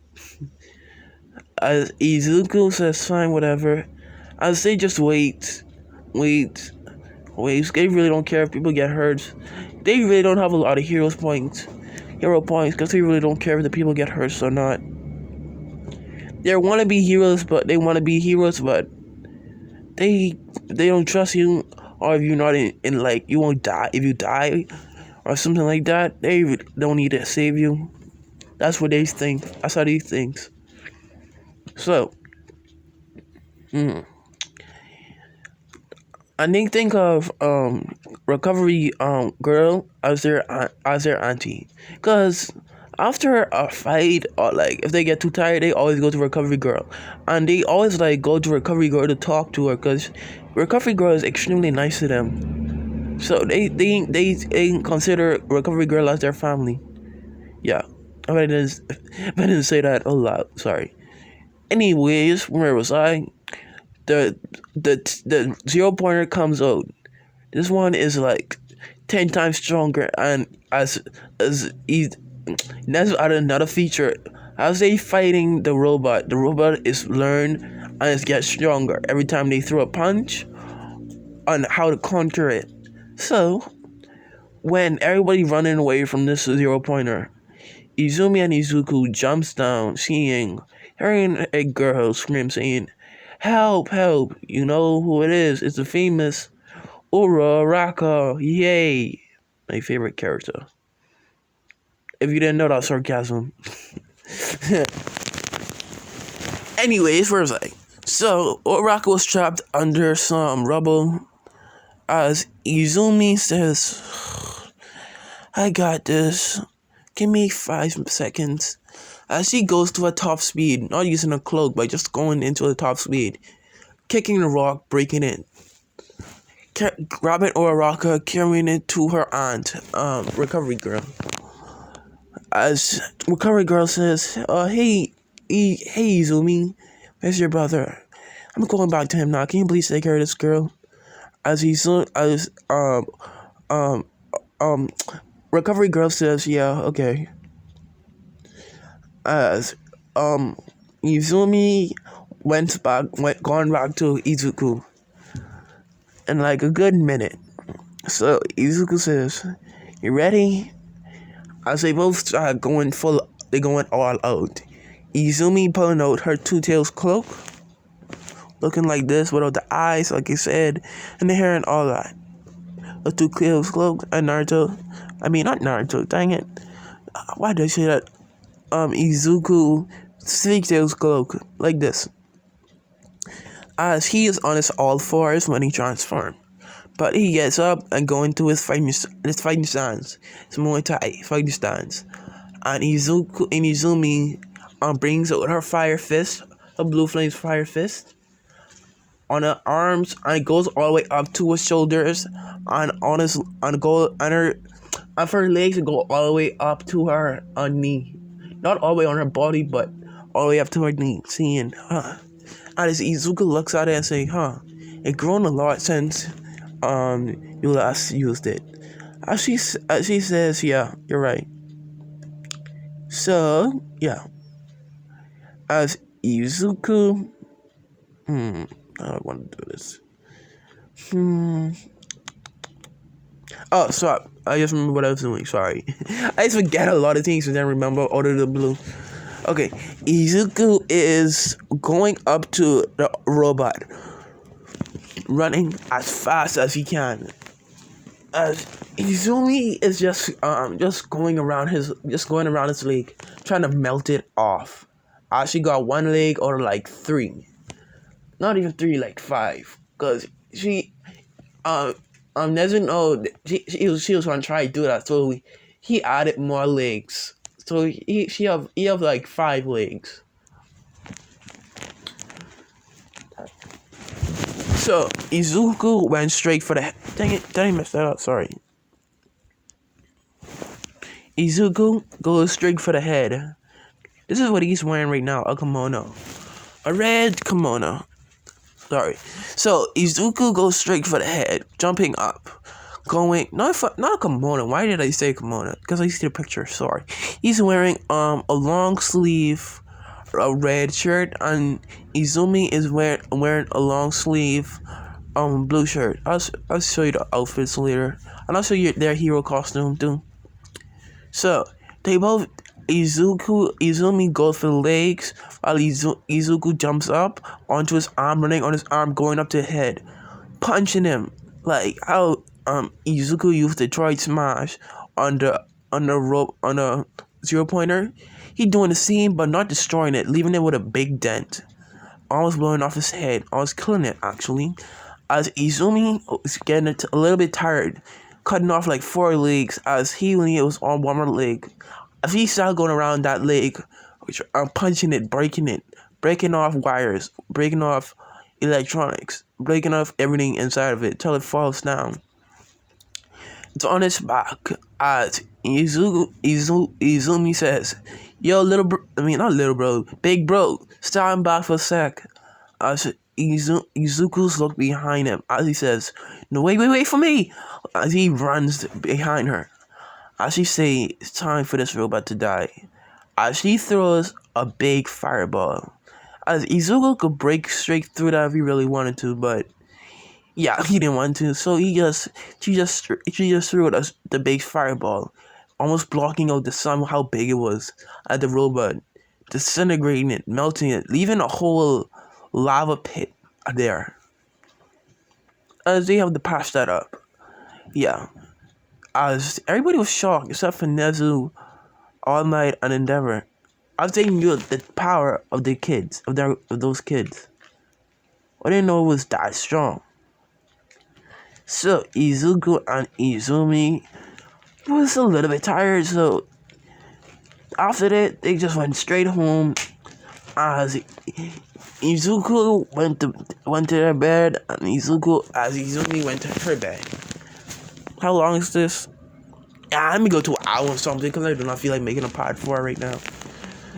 As Izuku says, fine, whatever. As they just wait. They really don't care if people get hurt. They really don't have a lot of hero points, because they really don't care if the people get hurt or not. They want to be heroes, but they don't trust you, or if you're not in like, you won't die if you die or something like that. They don't need to save you. That's what they think. That's how they think. So, and they think of recovery girl as their auntie, cause after a fight, or like if they get too tired, they always go to recovery girl, and they always like go to recovery girl to talk to her, cause recovery girl is extremely nice to them. So they consider recovery girl as their family. Yeah, but I didn't say that a lot. Sorry. Anyways, where was I? The 0 pointer comes out. This one is like 10 times stronger, and that's another feature. As they fighting the robot is learned and it gets stronger every time they throw a punch on how to counter it. So when everybody running away from this 0 pointer, Izumi and Izuku jumps down, hearing a girl scream saying, help, help, you know who it is. It's the famous Uraraka. Yay. My favorite character. If you didn't know that sarcasm. Anyways, where was I? So, Uraraka was trapped under some rubble as Izumi says, I got this. Give me 5 seconds. As she goes to a top speed, not using a cloak, but just going into a top speed, kicking the rock, breaking it, grabbing Uraraka, carrying it to her aunt, recovery girl. As recovery girl says, hey Izumi, where's your brother? I'm going back to him now. Can you please take care of this girl? As recovery girl says, yeah, okay. As Izumi gone back to Izuku in like a good minute. So Izuku says, you ready? As they both start going all out. Izumi pulling out her two-tails cloak, looking like this without the eyes, like I said, and the hair and all that. The two-tails cloak and not Naruto, dang it. Why did I say that? Izuku three-tails cloak, like this. As he is on his all fours when he transforms. But he gets up and go into his fighting stance. His Muay Thai fighting stance. And Izumi brings out her fire fist, her blue flames fire fist, on her arms, and it goes all the way up to her shoulders, and her legs go all the way up to her knee. Not all the way on her body, but all the way up to her knee. Seeing, And as Izuku looks at it and say, it grown a lot since you last used it. As she says, yeah, you're right. So, yeah. As Izuku, I don't want to do this. Oh, sorry. I just remember what I was doing. Sorry. I just forget a lot of things and then remember out of the blue. Okay. Izuku is going up to the robot, running as fast as he can. As Izumi is just going around his leg, trying to melt it off. She got one leg or like 3, not even 3, like 5, cause she doesn't know she was gonna try to do that. So he added more legs. So he have like 5 legs. So Izuku went straight for the dang it, did I mess that up? Sorry. Izuku goes straight for the head. This is what he's wearing right now, a kimono. A red kimono. Sorry. So Izuku goes straight for the head, jumping up. Going not a kimono. Why did I say kimono? Because I see the picture, sorry. He's wearing a long sleeve a red shirt, and Izumi is wearing a long sleeve blue shirt. I'll show you the outfits later. And I'll show you their hero costume too. So they both Izumi goes for the legs while Izuku jumps up onto his arm, running on his arm, going up to the head, punching him like how Izuku used the Droid Smash on the rope on a 0-pointer. He doing the same but not destroying it, leaving it with a big dent, almost blowing off his head, almost killing it actually. As Izumi was getting a little bit tired, cutting off like 4 legs as he only was on one more leg. As he started going around that leg, punching it, breaking off wires, breaking off electronics, breaking off everything inside of it till it falls down. It's on his back as Izumi says, "Yo, big bro, stand back for a sec." As Izuku's look behind him as he says, "No, wait for me!" As he runs behind her. As she say, "It's time for this robot to die." As she throws a big fireball. As Izuku could break straight through that if he really wanted to, but yeah, he didn't want to, so she just threw the big fireball, almost blocking out the sun how big it was at the robot, disintegrating it, melting it, leaving a whole lava pit there. As they have to patch that up. Yeah. As everybody was shocked except for Nezu, All Might, and Endeavor. As they knew the power of the kids, of those kids. I didn't know it was that strong. So Izuku and Izumi was a little bit tired, so after that they just went straight home. As Izuku went to their bed, and Izumi went to her bed. How long is this? Yeah, let me go to an hour or something because I do not feel like making a part 4 right now.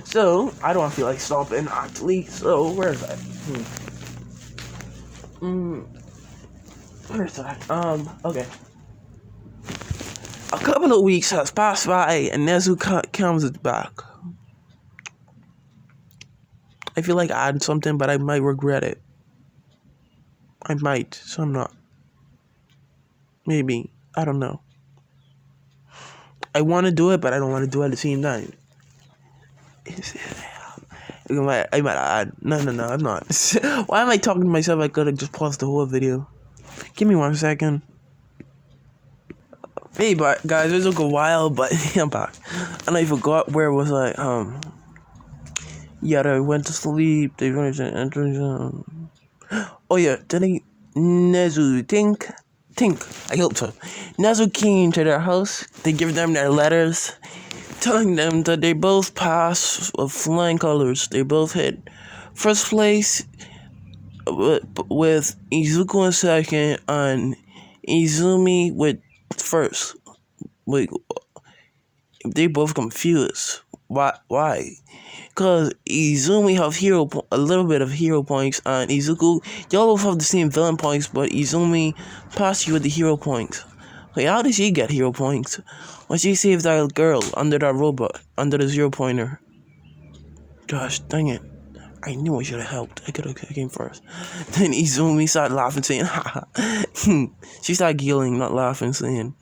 So I don't feel like stopping actually. So where is that? Where's that? Okay. A couple of weeks has passed by and Nezu comes back. I feel like adding something, but I might regret it. I might, so I'm not. Maybe. I don't know. I want to do it, but I don't want to do it at the same time. I might add. No, I'm not. Why am I talking to myself? I could have just paused the whole video. Give me 1 second. Hey, but guys, it took a while, but I'm back. And I forgot where was I. Yeah, they went to sleep. They went to enter. Oh yeah, did Nezu think? I hope so. Nezu came to their house. They give them their letters, telling them that they both passed with flying colors. They both hit first place with Izuku in second and Izumi with first. Wait, they both confused. Why? Because Izumi have a little bit of hero points, and Izuku, y'all both have the same villain points, but Izumi passed you with the hero points. Wait, how did she get hero points? When she saved that girl under that robot, under the 0-pointer. Gosh, dang it. I knew I should have helped. I could have came first. Then Izumi started laughing, saying, haha. She started giggling, not laughing, saying,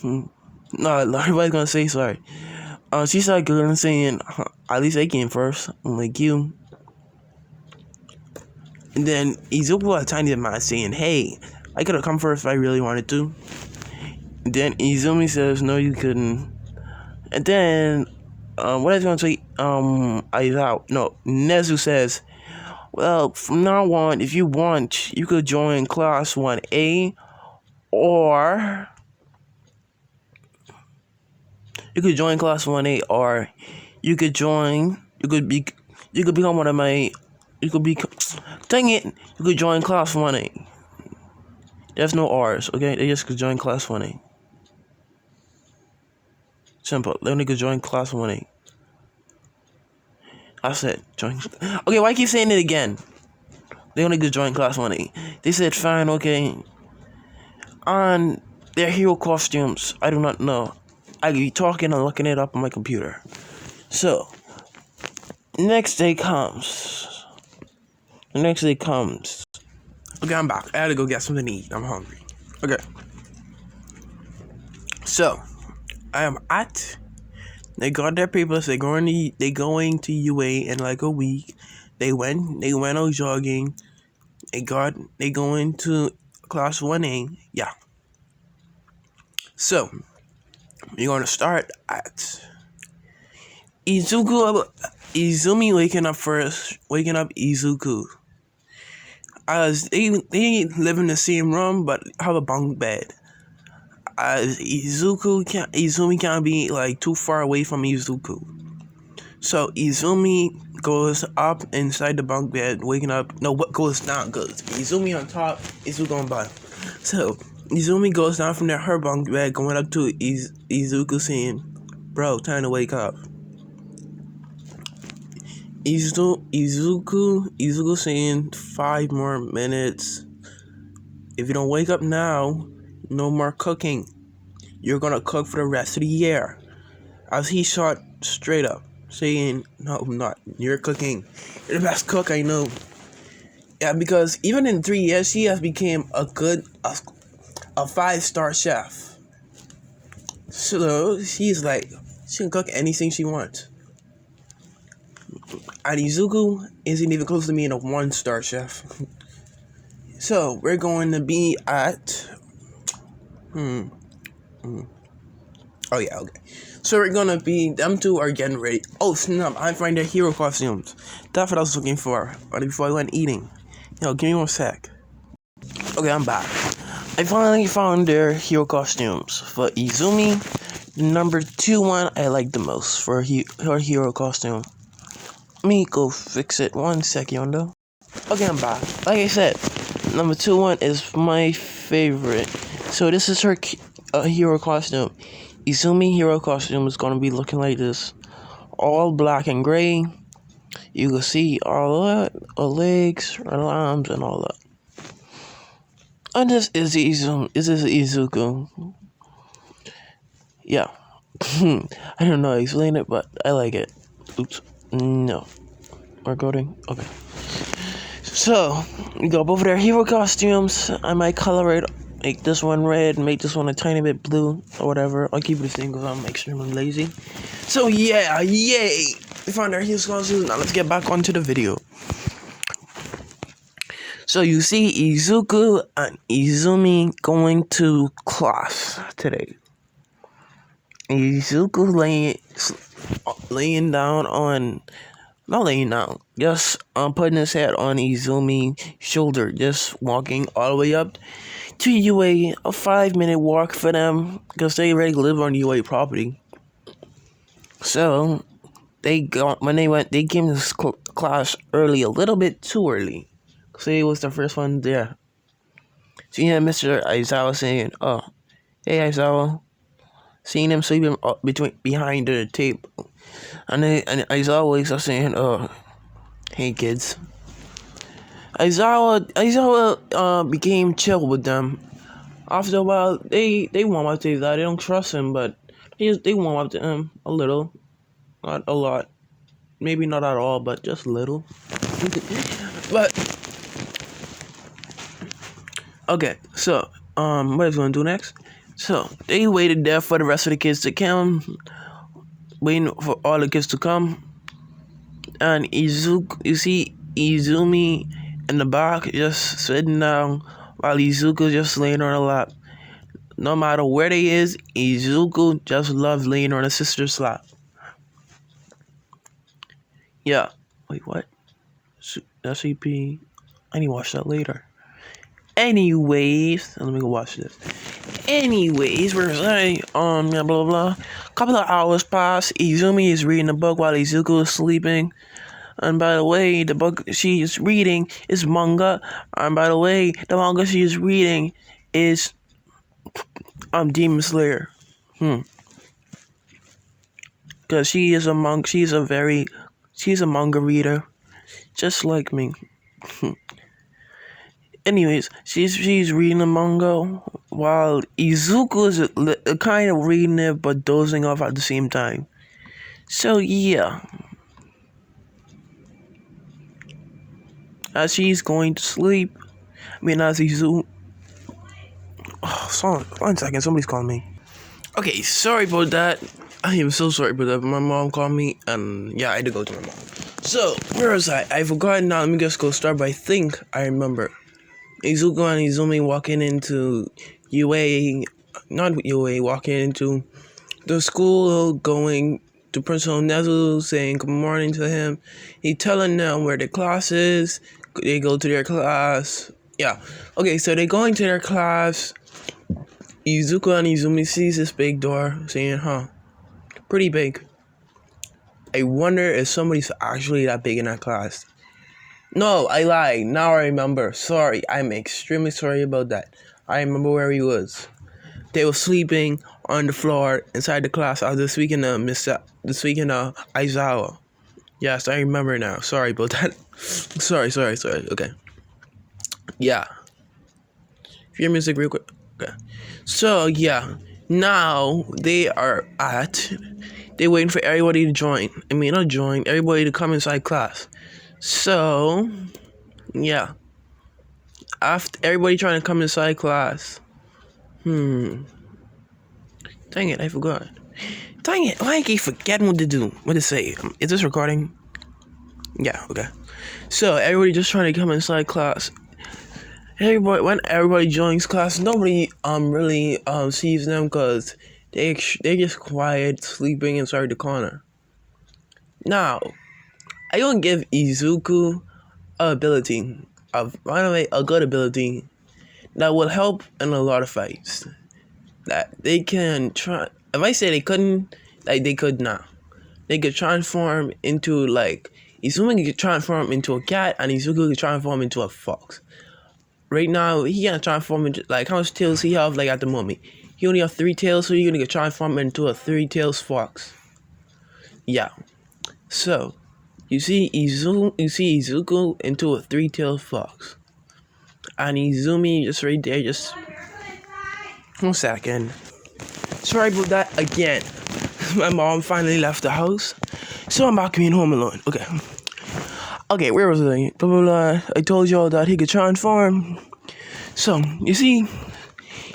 no, everybody's gonna say sorry. She started giggling, saying, at least I came first. I'm like, you. And then Izuku was a tiny bit mad, saying, hey, I could have come first if I really wanted to. And then Izumi says, no, you couldn't. And then, what I was going to say, Nezu says, well, from now on, if you want, you could join Class 1A, or You could join class 1A, or you could join. You could become one of my. You could be. Dang it! You could join class 1A. There's no R's, okay? They just could join class 1A. Simple. They only could join class 1A. I said join. Okay, why keep saying it again? They only could join class 1A. They said fine, okay. On their hero costumes, I do not know. I be talking and looking it up on my computer. So, next day comes. The next day comes. Okay, I'm back. I had to go get something to eat. I'm hungry. Okay. So, I am at. They got their papers. They going to UA in like a week. They went out jogging. They going to class 1A. Yeah. So, we're gonna start at Izumi waking up first. Waking up Izuku. As they live in the same room but have a bunk bed. As Izumi can't be like too far away from Izuku. So Izumi goes up inside the bunk bed, waking up. No, what goes down? Goes Izumi on top, Izuku on bottom. So Izumi goes down from her bunk bed, going up to Izuku, saying, "Bro, time to wake up." Izuku saying 5 more minutes. If you don't wake up now, no more cooking. You're gonna cook for the rest of the year. As he shot straight up, saying, "No, I'm not. You're cooking. You're the best cook I know." Yeah, because even in 3 years, she has become a 5-star chef. So she's like, she can cook anything she wants. And Izuku isn't even close to being a 1-star chef. So we're going to be at. Oh yeah, okay. So we're gonna be. Them two are getting ready. Oh snap! I find their hero costumes. That's what I was looking for. But before I went eating. Yo, give me 1 sec. Okay, I'm back. I finally found their hero costumes. For Izumi, the number 2 one I like the most for her hero costume. Let me go fix it 1 second, though. Okay, I'm back. Like I said, number 2 one is my favorite. So this is her hero costume. Izumi hero costume is gonna be looking like this. All black and gray. You can see all that, her legs, her arms, and all that. And this is Izuku. Yeah. I don't know how to explain it, but I like it. Oops. No. Recording? Okay. So, we got both of their hero costumes. I might color it. Make this one red, make this one a tiny bit blue, or whatever. I'll keep it the same because I'm extremely lazy. So, yeah, yay! We found our hero costumes. Now, let's get back onto the video. So, you see Izuku and Izumi going to class today. Izuku laying down on, not laying down, just putting his head on Izumi's shoulder, just walking all the way up to UA, a 5-minute walk for them, because they already live on UA property. So, they came to class early, a little bit too early, because they was the first one there. So, yeah, Mr. Aizawa saying, "Oh, hey Aizawa." Seeing him sleeping behind the tape, and Aizawa wakes up saying, "Oh, hey kids." Aizawa became chill with them. After a while, they warm up to Aizawa. They don't trust him, but they warm up to him a little, not a lot, maybe not at all, but just a little. But okay, so what is going to do next? So they waited there for the rest of the kids to come, waiting for all the kids to come, and you see Izumi in the back just sitting down while Izuku just laying on her lap. No matter where they is, Izuku just loves laying on her sister's lap. Yeah. Wait, what? SCP. I need to watch that later. Anyways, let me go watch this. Anyways, we're like, blah, blah, blah. Couple of hours pass. Izumi is reading a book while Izuku is sleeping. And by the way, the book she is reading is manga. And by the way, the manga she is reading is Demon Slayer. Cause she's a manga reader, just like me. Anyways, she's reading the manga while Izuku is kind of reading it but dozing off at the same time. So yeah, as she's going to sleep, as Izuku. Oh, sorry, 1 second, somebody's calling me. Okay, sorry about that. I am so sorry about that. My mom called me, and yeah, I had to go to my mom. So where was I? I forgot now. Let me just go start. But I think I remember. Izuku and Izumi walking into walking into the school, going to Principal Nezu, saying good morning to him. He telling them where the class is. They go to their class. Yeah. Okay, so they go into their class. Izuku and Izumi sees this big door, saying, pretty big. I wonder if somebody's actually that big in that class. No, I lied. Now I remember. Sorry, I'm extremely sorry about that. I remember where he was. They were sleeping on the floor inside the class. I was this weekend, Aizawa. Yes, I remember now. Sorry about that. Sorry. Okay. Yeah. Hear music real quick. Okay. So yeah, now they're waiting for everybody to join. Everybody to come inside class. So, yeah. After everybody trying to come inside class. Dang it, I forgot. Dang it, why I keep forgetting what to do? What to say? Is this recording? Yeah, okay. So, everybody just trying to come inside class. When everybody joins class, nobody really sees them because they're just quiet, sleeping inside the corner. Now, I don't give Izuku a good ability that will help in a lot of fights. That they can try. If I say they couldn't, they could now. They could transform into Izumi could transform into a cat, and Izuku could transform into a fox. Right now, he can't transform into how much tails he have at the moment. He only have 3 tails, so you're gonna transform into a 3-tails fox. Yeah. So, you see Izuku into a 3-tailed fox. And Izumi just right there, just 1 second. Sorry about that again. My mom finally left the house, so I'm back being home alone. Okay, where was I? Blah, blah, blah. I told y'all that he could transform. So, you see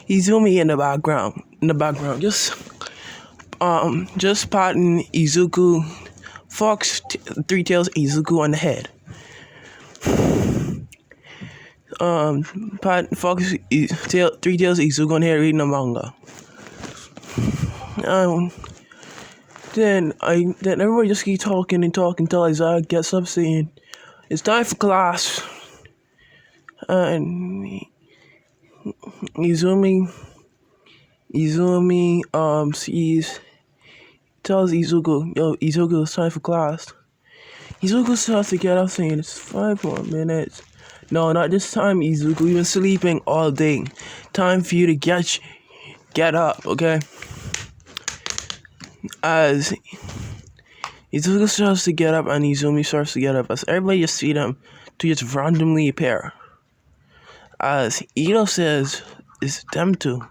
Izumi in the background, just patting Izuku, fox, 3 tails Izuku on the head. Fox, 3 tails Izuku on the head reading a manga. Then everybody just keep talking until Isaiah gets up saying, "It's time for class." And Izumi tells Izuku, Izuku, it's time for class. Izuku starts to get up saying, "It's 5 more minutes." No, not this time, Izuku. You've been sleeping all day. Time for you to get up, okay? As Izuku starts to get up and Izumi starts to get up, as everybody just see them to just randomly appear. As Ito says, it's them two.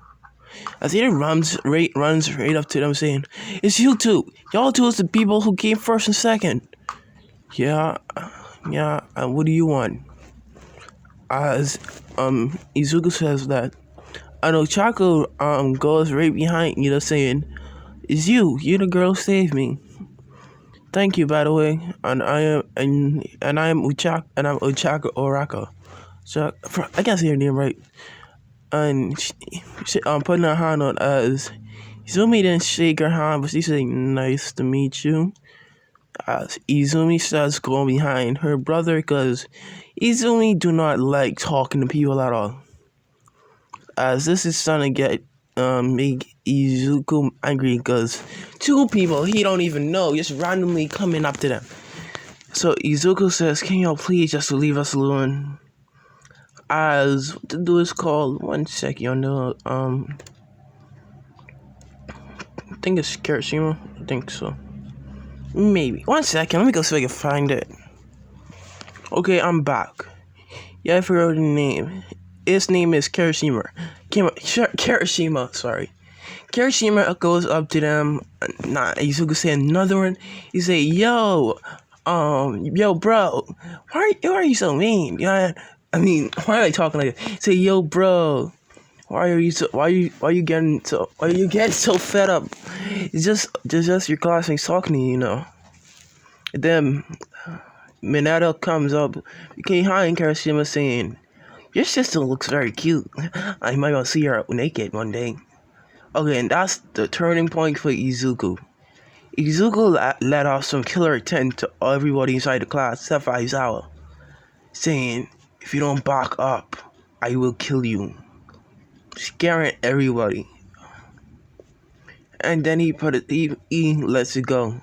As Ito runs right up to them saying, "It's you two. Y'all two is the people who came first and second." Yeah, and what do you want? As Izuku says that, and Ochako goes right behind Ito saying, "It's you. You're the girl who saved me. Thank you, by the way. And I am Ochako, and I'm Ochako Oraka. So I can't say her name right." And she putting her hand on as Izumi didn't shake her hand, but she said, "Nice to meet you." As Izumi starts going behind her brother, because Izumi do not like talking to people at all. As this is starting to get make Izuku angry because two people he don't even know just randomly coming up to them. So Izuku says, "Can y'all please just leave us alone?" As what the dude is called, 1 second, you know, I think it's Kirishima. I think so. Maybe 1 second. Let me go see if I can find it. Okay, I'm back. Yeah, I forgot the name. His name is Kirishima. Kirishima, sorry. Kirishima goes up to them. Izuku say another one. He say, "Yo, bro, why are you so mean? Yeah, I mean, why are they talking like that? Say, yo, bro, why are you getting so fed up? It's just your classmates talking to you, you know." And then Minato comes up, behind Kirishima saying, "Your sister looks very cute. I might want to see her naked one day." Okay, and that's the turning point for Izuku. Izuku let off some killer intent to everybody inside the class, except for Aizawa, saying, "If you don't back up, I will kill you," scaring everybody. And then he lets it go.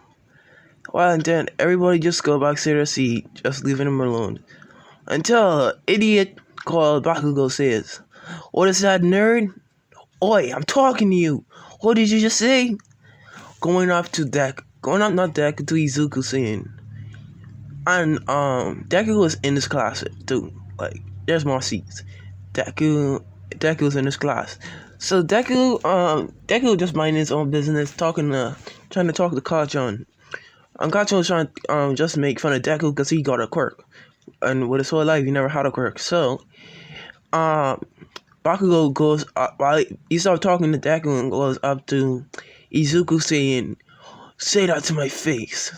Well, and then everybody just go back to their seat, just leaving him alone. Until an idiot called Bakugo says, "What is that, nerd? Oi, I'm talking to you. What did you just say?" Going up, not Deku, to Izuku saying, and Deku was in this class too. Like, there's more seats. Deku's in this class. So Deku just minding his own business, trying to talk to Kachan. And Kachan was trying to just make fun of Deku because he got a quirk, and with his whole life he never had a quirk. So Bakugo goes up, while he started talking to Deku, and goes up to Izuku saying, "Say that to my face."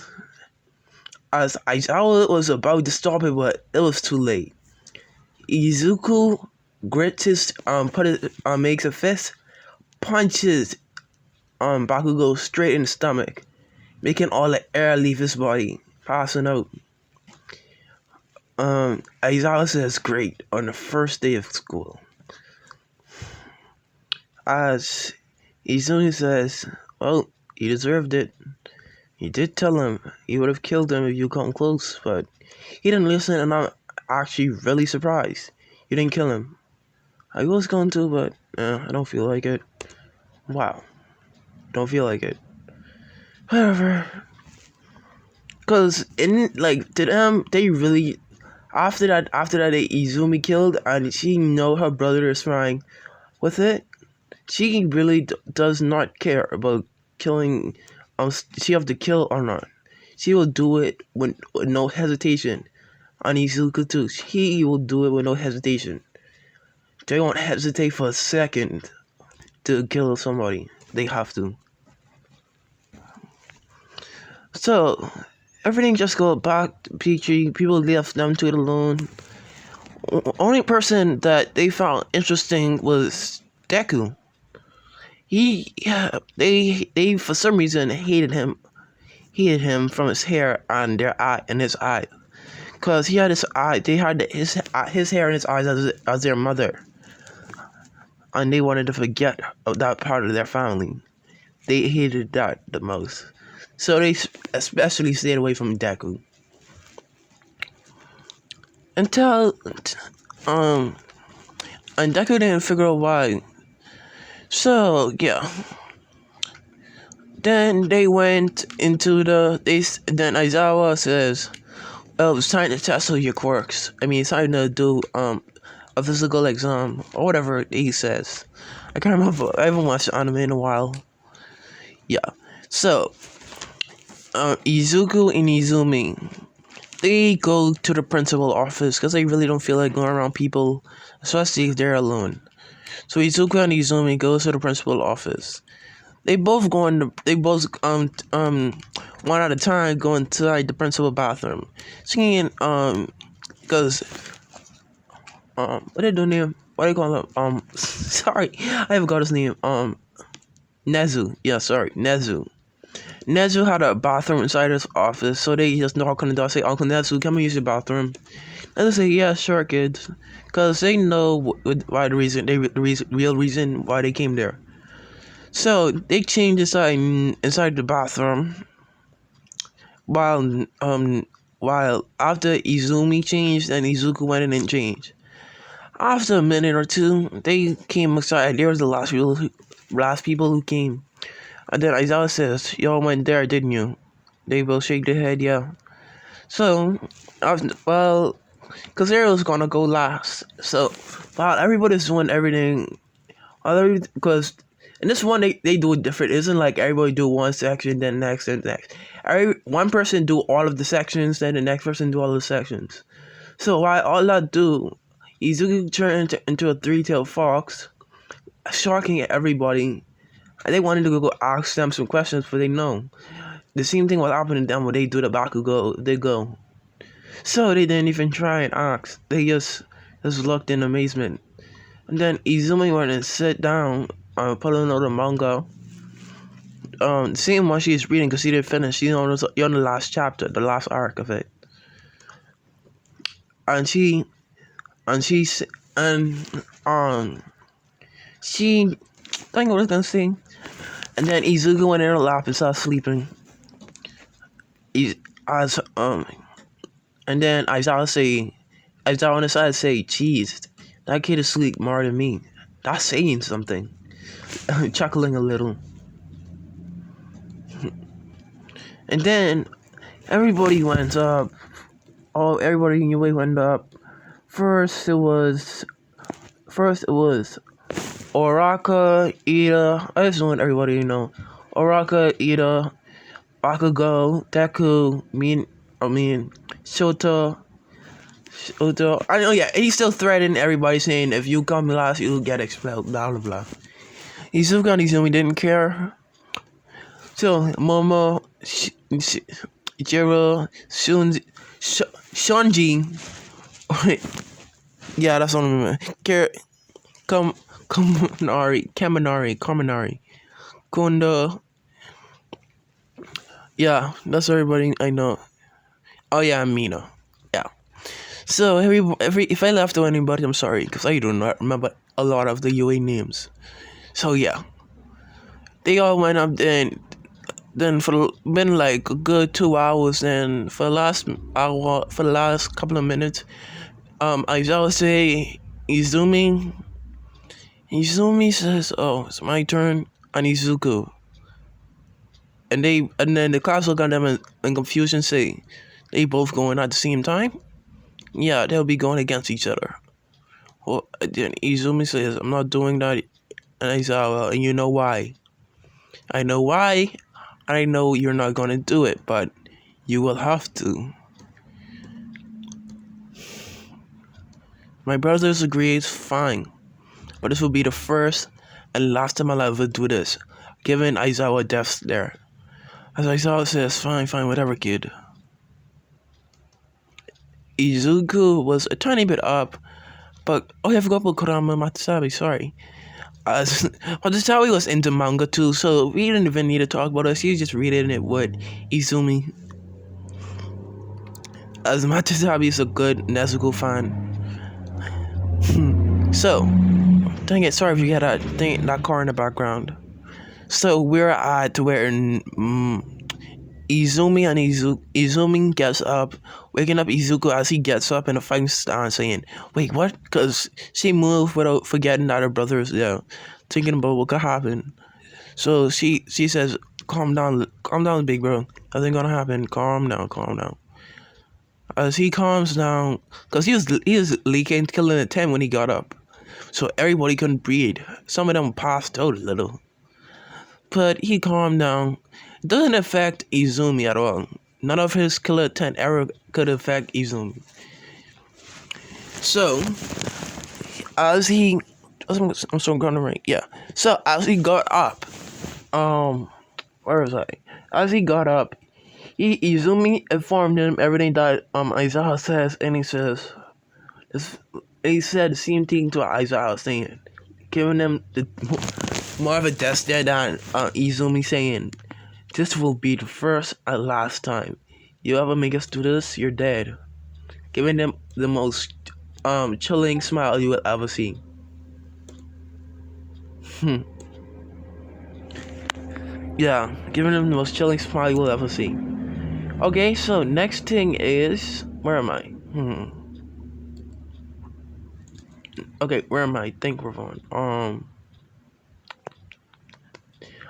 As Aizawa was about to stop it, but it was too late. Izuku grits his makes a fist, punches Bakugo straight in the stomach, making all the air leave his body, passing out. Aizawa says, "Great," on the first day of school. As Izumi says, "Well, he deserved it. You did tell him he would have killed him if you come close, but he didn't listen, and I'm actually really surprised you didn't kill him. I was going to, but I don't feel like it." Wow. Don't feel like it. Whatever. Because, did they really, after that, they Izumi killed, and she know her brother is fine with it, she really does not care about killing, she have to kill or not. She will do it with no hesitation. On Izuku too, he will do it with no hesitation. They won't hesitate for a second to kill somebody. They have to. So, everything just go back to peachy. People left them to it alone. Only person that they found interesting was Deku. They for some reason hated him from his hair and his eye, cause he had his eye. They had his hair and his eyes as their mother, and they wanted to forget that part of their family. They hated that the most, so they especially stayed away from Deku until and Deku didn't figure out why. So yeah. Then they went into then Aizawa says, "Oh, it's time to test all your quirks. I mean, it's time to do a physical exam," or whatever he says. I can't remember. I haven't watched anime in a while. Yeah. So Izuku and Izumi, they go to the principal office because they really don't feel like going around people, especially if they're alone. So Izuku and Izumi go to the principal office. They both one at a time go inside the principal bathroom, singing because what they do name? What do you call him? Sorry, I forgot his name. Nezu. Yeah, sorry, Nezu. Nezu had a bathroom inside his office, so they just knock on the door, say, "Uncle Nezu, come and use your bathroom." And they say, "Yeah, sure, kids," because they know why real reason why they came there. So they changed inside the bathroom while while after Izumi changed and Izuku went in and changed. After a minute or two, they came outside. There was the last people who came. And then Aizawa says, "Y'all went there, didn't you?" They both shake their head, yeah. So, well, because was gonna go last. So, while everybody's doing everything, because in this one they do it different. It isn't like everybody do one section, then next, and next. One person do all of the sections, then the next person do all the sections. So while all I do, Izuku turned into a three-tailed fox, sharking at everybody. And they wanted to go ask them some questions, but they know. The same thing was happening to them when they do the Bakugo, they go. So they didn't even try and ask. They just looked in amazement. And then Izumi went and sat down, pulling out the manga. Seeing what she's reading because she didn't finish. She's on the last chapter, the last arc of it. And she think I was gonna sing. And then Izuku went in her lap and started sleeping. And then Aizawa on the side say, "Jeez, that kid is asleep more than me." That's saying something. Chuckling a little. And then everybody went up. Everybody in your way went up. First it was Oraka, Ida. I just want everybody to know. Oraka, Ida, Bakugo, Deku, Shota. I know, yeah, he's still threatening everybody, saying if you come last, you'll get expelled, blah blah blah. Izuku and Izumi didn't care. So Momo, Jiro, Shunji, yeah, that's one of them. Kaminari, Kondo. Yeah, that's everybody I know. Oh yeah, Mina. Yeah. So if I left out anybody, I'm sorry, because I do not remember a lot of the UA names. So yeah, they all went up then for been like a good 2 hours, and for the last couple of minutes, Aizawa say Izumi says, "Oh, it's my turn," and Izuku. And then the class look at them in confusion, say, "They both going at the same time?" Yeah, they'll be going against each other. Well, then Izumi says, "I'm not doing that," and Aizawa, and you know why? I know why. I know you're not gonna do it, but you will have to. My brothers agree, it's fine, but this will be the first and last time I'll ever do this, giving Aizawa a death stare. As Aizawa says, fine, whatever, kid. Izuku was a tiny bit up, but I forgot about Kurama Matsusabi, sorry. Matsusabi was into manga too, so we didn't even need to talk about it. She was just reading it with Izumi. As Matsusabi is a good Nezuko fan. So, dang it, sorry if you get that car in the background. So we're at where Izumi gets up, waking up Izuku as he gets up in a fighting stance, saying, "Wait, what?" Because she moved without forgetting that her brother is there, thinking about what could happen. So she says, calm down, big bro. Nothing gonna happen. Calm down." As he calms down, because he was leaking, killing a 10 when he got up. So everybody couldn't breathe. Some of them passed out a little. But he calmed down. It doesn't affect Izumi at all. None of his killer 10 ever could affect Izumi. So, as he... I'm so gonna right. Yeah. So, as he got up... Where was I? As he got up, Izumi informed him everything that Aizawa says, and he said the same thing to Aizawa, saying, giving him more of a death stare than Izumi, saying, "This will be the first and last time you ever make us do this. You're dead." Giving them the most chilling smile you will ever see. Yeah, giving him the most chilling smile you will ever see. Okay, so next thing is, where am I? Okay, where am I? Think we're on.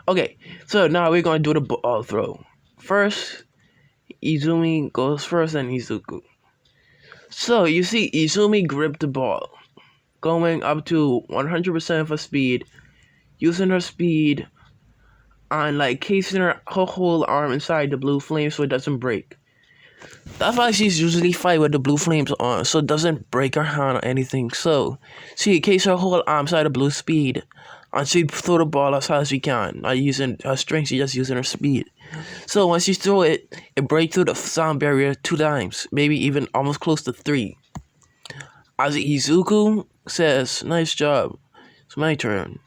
Okay, so now we're gonna do the ball throw. First, Izumi goes first, and Izuku. So you see, Izumi gripped the ball, going up to 100% of her speed, using her speed and like casing her whole arm inside the blue flame so it doesn't break. That's why she's usually fight with the blue flames on, so it doesn't break her hand or anything. So she cased her whole arm inside the blue speed, and she throw the ball as hard as she can, not using her strength, she just using her speed. So when she throw it, it break through the sound barrier 2 times, maybe even almost close to 3. As Izuku says, "Nice job. It's my turn."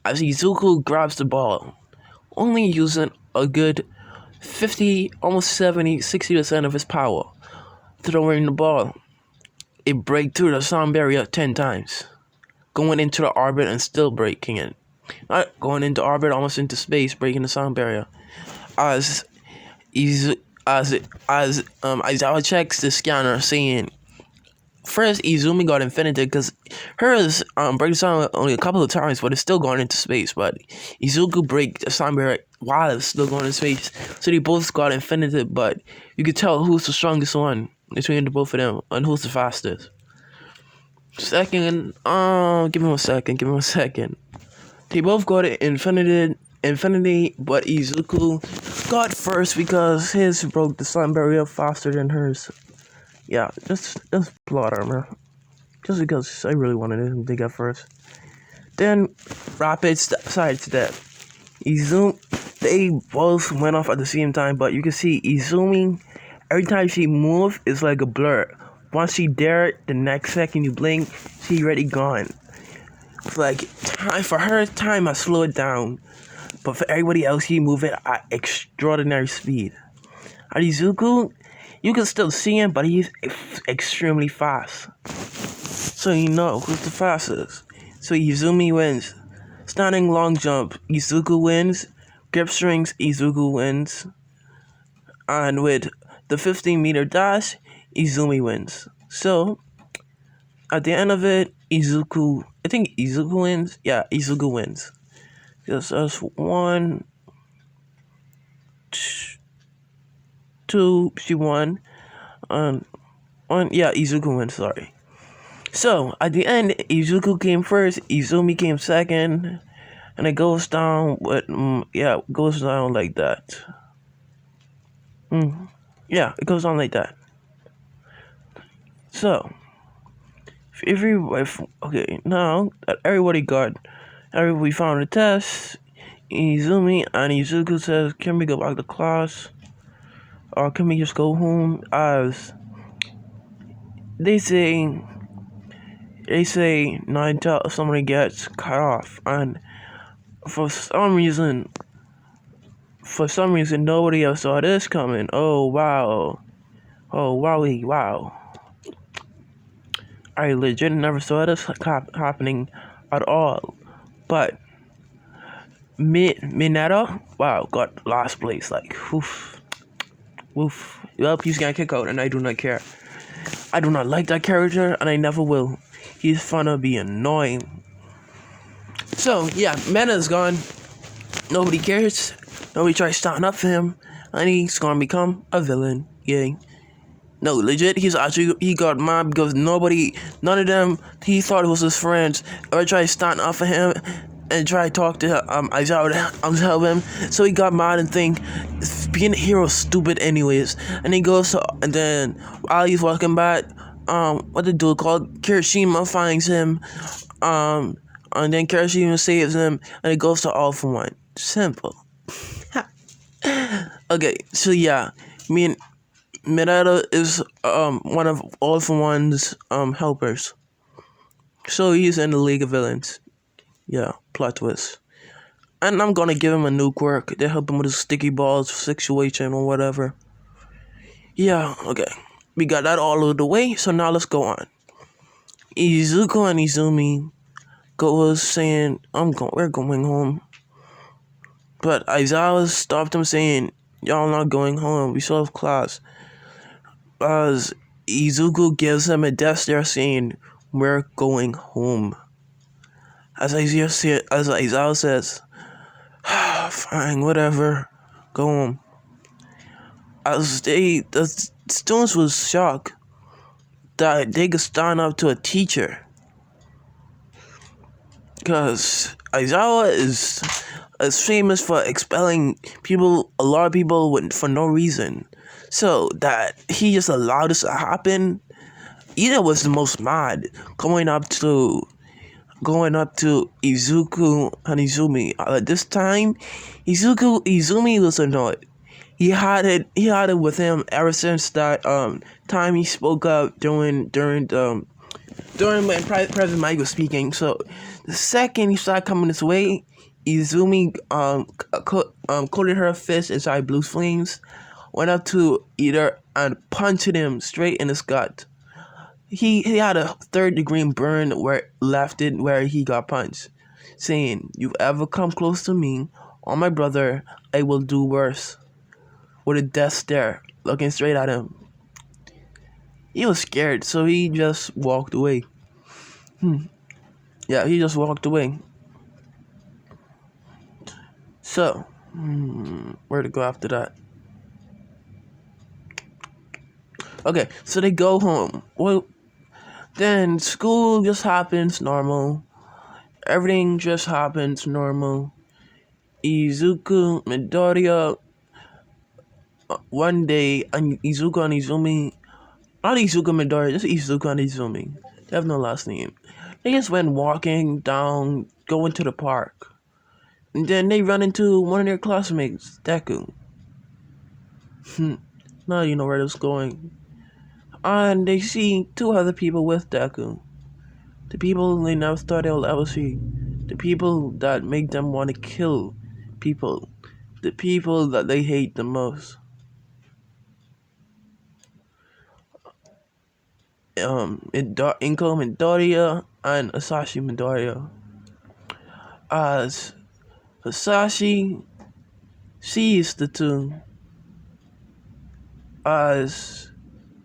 As Izuku grabs the ball, only using a good 50, almost 70, 60% of his power, throwing the ball, it break through the sound barrier 10 times, going into the orbit and still breaking it. Not going into orbit, almost into space, breaking the sound barrier. As Aizawa checks the scanner, saying, first Izumi got infinited because hers break the sound only a couple of times, but it's still going into space. But Izuku break the sound barrier while it's still going into space, so they both got infinited. But you could tell who's the strongest one between the both of them and who's the fastest. Second, give me 1 second. They both got it infinity, but Izuku got first because his broke the sound barrier faster than hers. Yeah, just plot armor. Just because I really wanted him to get first. Then, rapid sidestep. They both went off at the same time, but you can see Izumi, every time she moves, it's like a blur. Once she dare, the next second you blink, she already gone. It's like, for her, time has slowed down. But for everybody else, he moving at extraordinary speed. At Izuku, you can still see him, but he's extremely fast. So you know who's the fastest. So Izumi wins. Standing long jump, Izuku wins. Grip strings, Izuku wins. And with the 15-meter dash, Izumi wins. So, at the end of it, I think Izuku wins. Yeah, Izuku wins. Because that's 1, 2, she won. Izuku wins, sorry. So, at the end, Izuku came first, Izumi came second, and it goes down goes down like that. Yeah, it goes down like that. So, now that everybody found the test, Izumi and Izuku says, can we go back to class? Or can we just go home? As they say 9 until somebody gets cut off, and for some reason nobody else saw this coming. Oh wow. I legit never saw this happening at all. But Mineta, wow, got last place. Like, woof. Well, he's gonna kick out, and I do not care. I do not like that character, and I never will. He's fun to be annoying. So, yeah, Mena's gone. Nobody cares. Nobody tries standing up for him, and he's gonna become a villain. Yay. No, legit, he got mad because none of them he thought it was his friends ever tried standing up for him and try to talk to Aizawa to help him. So he got mad and think being a hero is stupid anyways. And he goes and then while he's walking back, what the dude called Kirishima finds him, and then Kirishima saves him, and it goes to All For One. Simple. Okay, so yeah, Mineta is one of All For One's helpers. So he's in the League of Villains. Yeah, plot twist. And I'm gonna give him a new quirk to help him with his sticky balls situation or whatever. Yeah, okay. We got that all of the way, so now let's go on. Izuku and Izumi was saying, we're going home. But Aizawa stopped him saying, "Y'all not going home, we still have class." As Izuku gives him a death stare saying, "We're going home." As Aizawa says, "Fine, whatever, go home." As the students was shocked that they could stand up to a teacher. Because Aizawa is famous for expelling people, a lot of people, for no reason. So that he just allowed this to happen, Ida was the most mad, going up to Izuku and Izumi. At this time, Izumi was annoyed. He had it with him ever since that time he spoke up during when President Mike was speaking. So the second he started coming this way, Izumi coated her fist inside blue flames, went up to Ida and punched him straight in his gut. He had a 3rd-degree burn where he got punched, saying, "You ever come close to me or my brother, I will do worse." With a death stare, looking straight at him. He was scared, so he just walked away. Yeah, he just walked away. So, where to go after that? Okay, so they go home. Well, then school just happens normal. Everything just happens normal. Izuku, Midoriya, one day, and Izuku and Izumi, not Izuku and Midoriya, just Izuku and Izumi. They have no last name. They just went walking down, going to the park. And then they run into one of their classmates, Deku. Now you know where this is going. And they see 2 other people with Deku. The people they never thought they'll ever see. The people that make them want to kill people. The people that they hate the most. Inko Midoriya and Asashi Midoriya. As Asashi sees the 2, as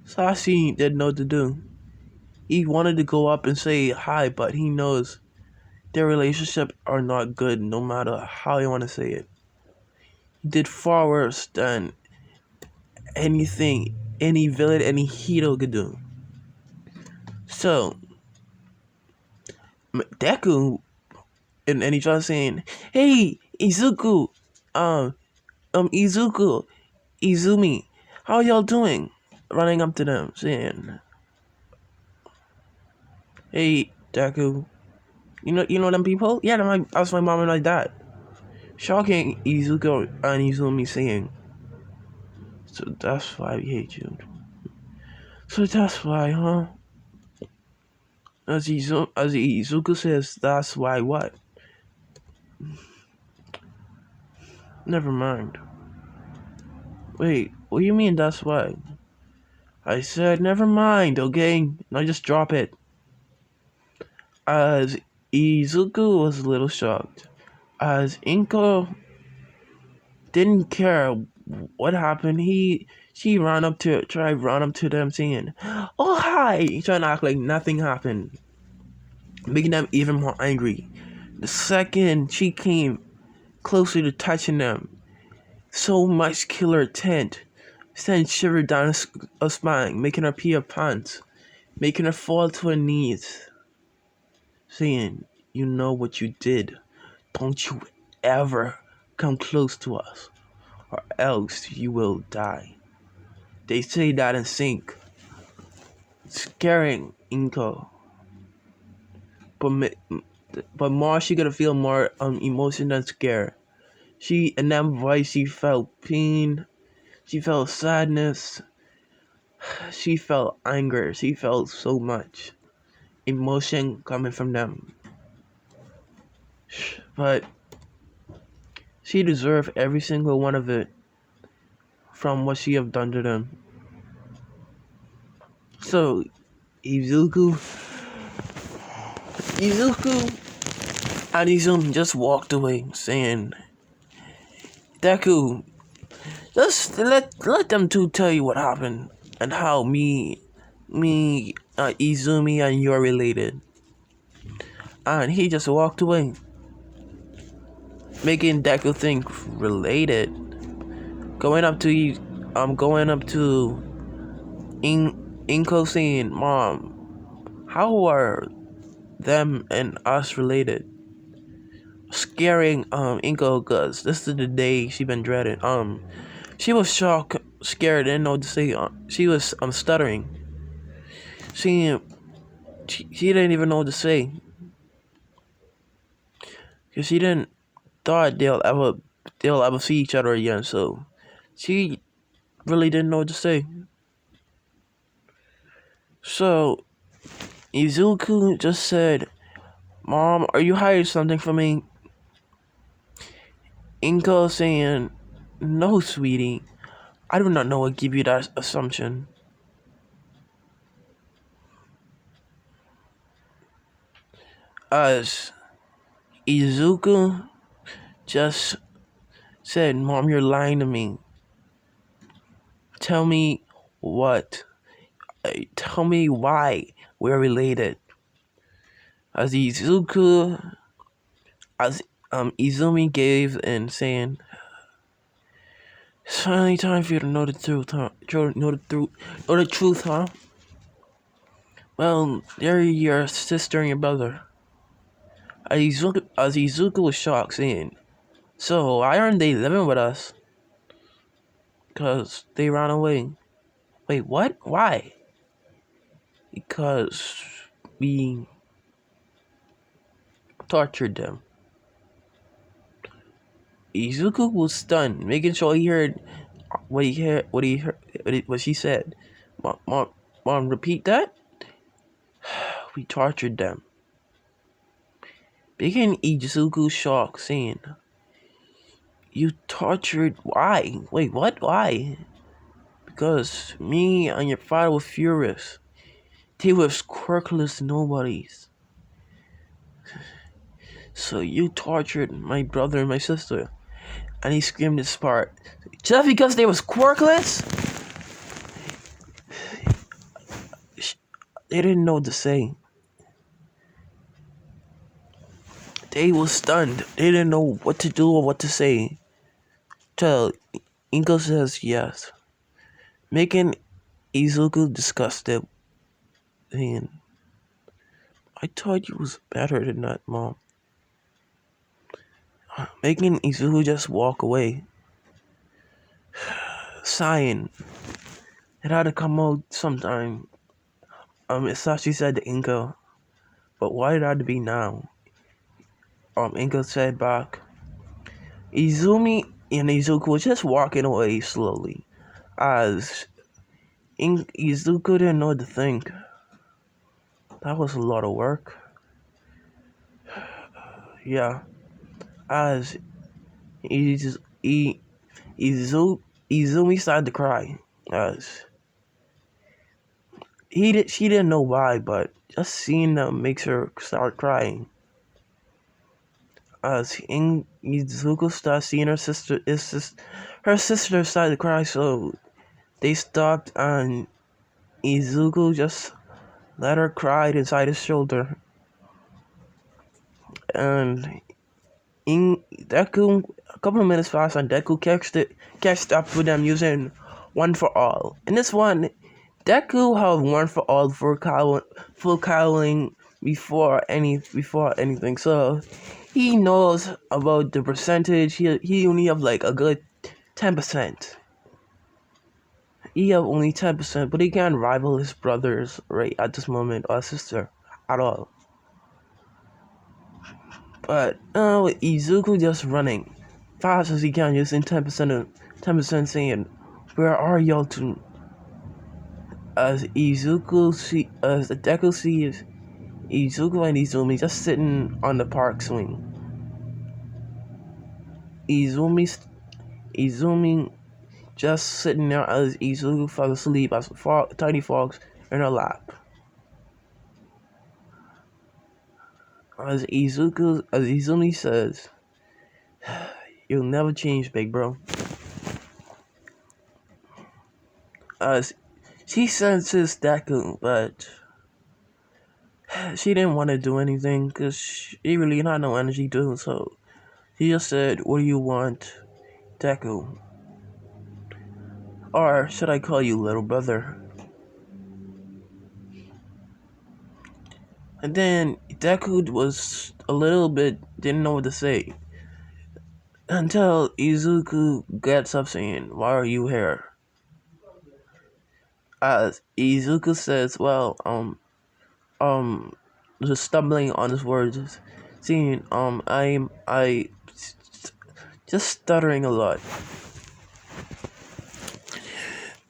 Sashi didn't know what to do. He wanted to go up and say hi, but he knows their relationship are not good no matter how you want to say it. He did far worse than anything any villain, any hero could do. So, Deku, and he tries saying, "Hey, Izuku, Izuku, Izumi, how y'all doing?" Running up to them, saying, "Hey, Deku, you know them people? Yeah, that's my mom and my dad." Shocking, Izuku and Izumi saying, "So that's why we hate you. So that's why, huh?" As Izuku says, "That's why what?" Never mind. Wait, what do you mean that's why? I said never mind, okay? Now just drop it. As Izuku was a little shocked. As Inko didn't care what happened, she ran up to them saying, "Oh hi," trying to act like nothing happened, making them even more angry. The second she came closer to touching them, so much killer tent, sent shiver down her spine, making her pee her pants, making her fall to her knees, saying, "You know what you did. Don't you ever come close to us, or else you will die." They say that in sync, scaring Inko. But more, she could feel more emotion than scare. In that voice, she felt pain, she felt sadness, she felt anger, she felt so much emotion coming from them. But she deserved every single one of it from what she have done to them. So, Izuku and Izumi just walked away saying, Deku, just let them two tell you what happened and how Izumi and you are related. And he just walked away, making Deku think related. Going up to Inko saying, "Mom, how are them and us related?" Scaring Inko, cause this is the day she been dreading. She was shocked, scared, didn't know what to say. She was stuttering. She, she didn't even know what to say, cause she didn't thought they'll ever see each other again. So she really didn't know what to say. So Izuku just said, "Mom, are you hiding something from me?" Inko saying, "No, sweetie. I do not know what give you that assumption." As Izuku just said, "Mom, you're lying to me. Tell me what. Tell me why we're related." As Izumi gave in, saying, "It's finally time for you to know the truth, huh? Know the truth, huh? Well, they're your sister and your brother." As Izuku was shocked, saying, "So why aren't they living with us?" "Because they ran away." "Wait, what? Why?" "Because we tortured them." Izuku was stunned, making sure he heard what she said. Mom, repeat that?" "We tortured them." Making Izuku shocked, saying, "You tortured? Why? Wait, what? Why?" "Because me and your father were furious. They were quirkless nobodies. So you tortured my brother and my sister." And he screamed this part. "Just because they was quirkless?" They didn't know what to say. They was stunned. They didn't know what to do or what to say. Till Inko says yes, making Izuku disgusted. Saying, "I thought you was better than that, Mom." Making Izuku just walk away, sighing. It had to come out sometime. Sashi said to Inko, "But why did it have to be now?" Inko said back. Izumi and Izuku was just walking away slowly, as Izuku didn't know what to think. That was a lot of work. Yeah, as Izumi started to cry, as she didn't know why, but just seeing them makes her start crying. As Izuku started seeing her sister started to cry, so they stopped, and Izuku just let her cry inside his shoulder. And Deku, a couple of minutes passed, and Deku catched up with them using One for All. In this one, Deku had One for All full cowling before anything, so he knows about the percentage. He only have like a good 10%. He have only 10%, but he can't rival his brothers right at this moment or sister at all. But with Izuku just running fast as he can, using 10%, saying, "Where are y'all two?" As the Deku sees Izuku and Izumi just sitting on the park swing. Izumi just sitting there as Izuku falls asleep as tiny frogs in her lap. As Izumi says, You'll never change, big bro. She senses Deku, but she didn't want to do anything because she really had no energy to. So she just said, "What do you want, Deku? Or should I call you little brother?" And then Deku was a little bit didn't know what to say until Izuku gets up saying, "Why are you here?" As Izuku says, "Well, just stumbling on his words, saying, I just stuttering a lot."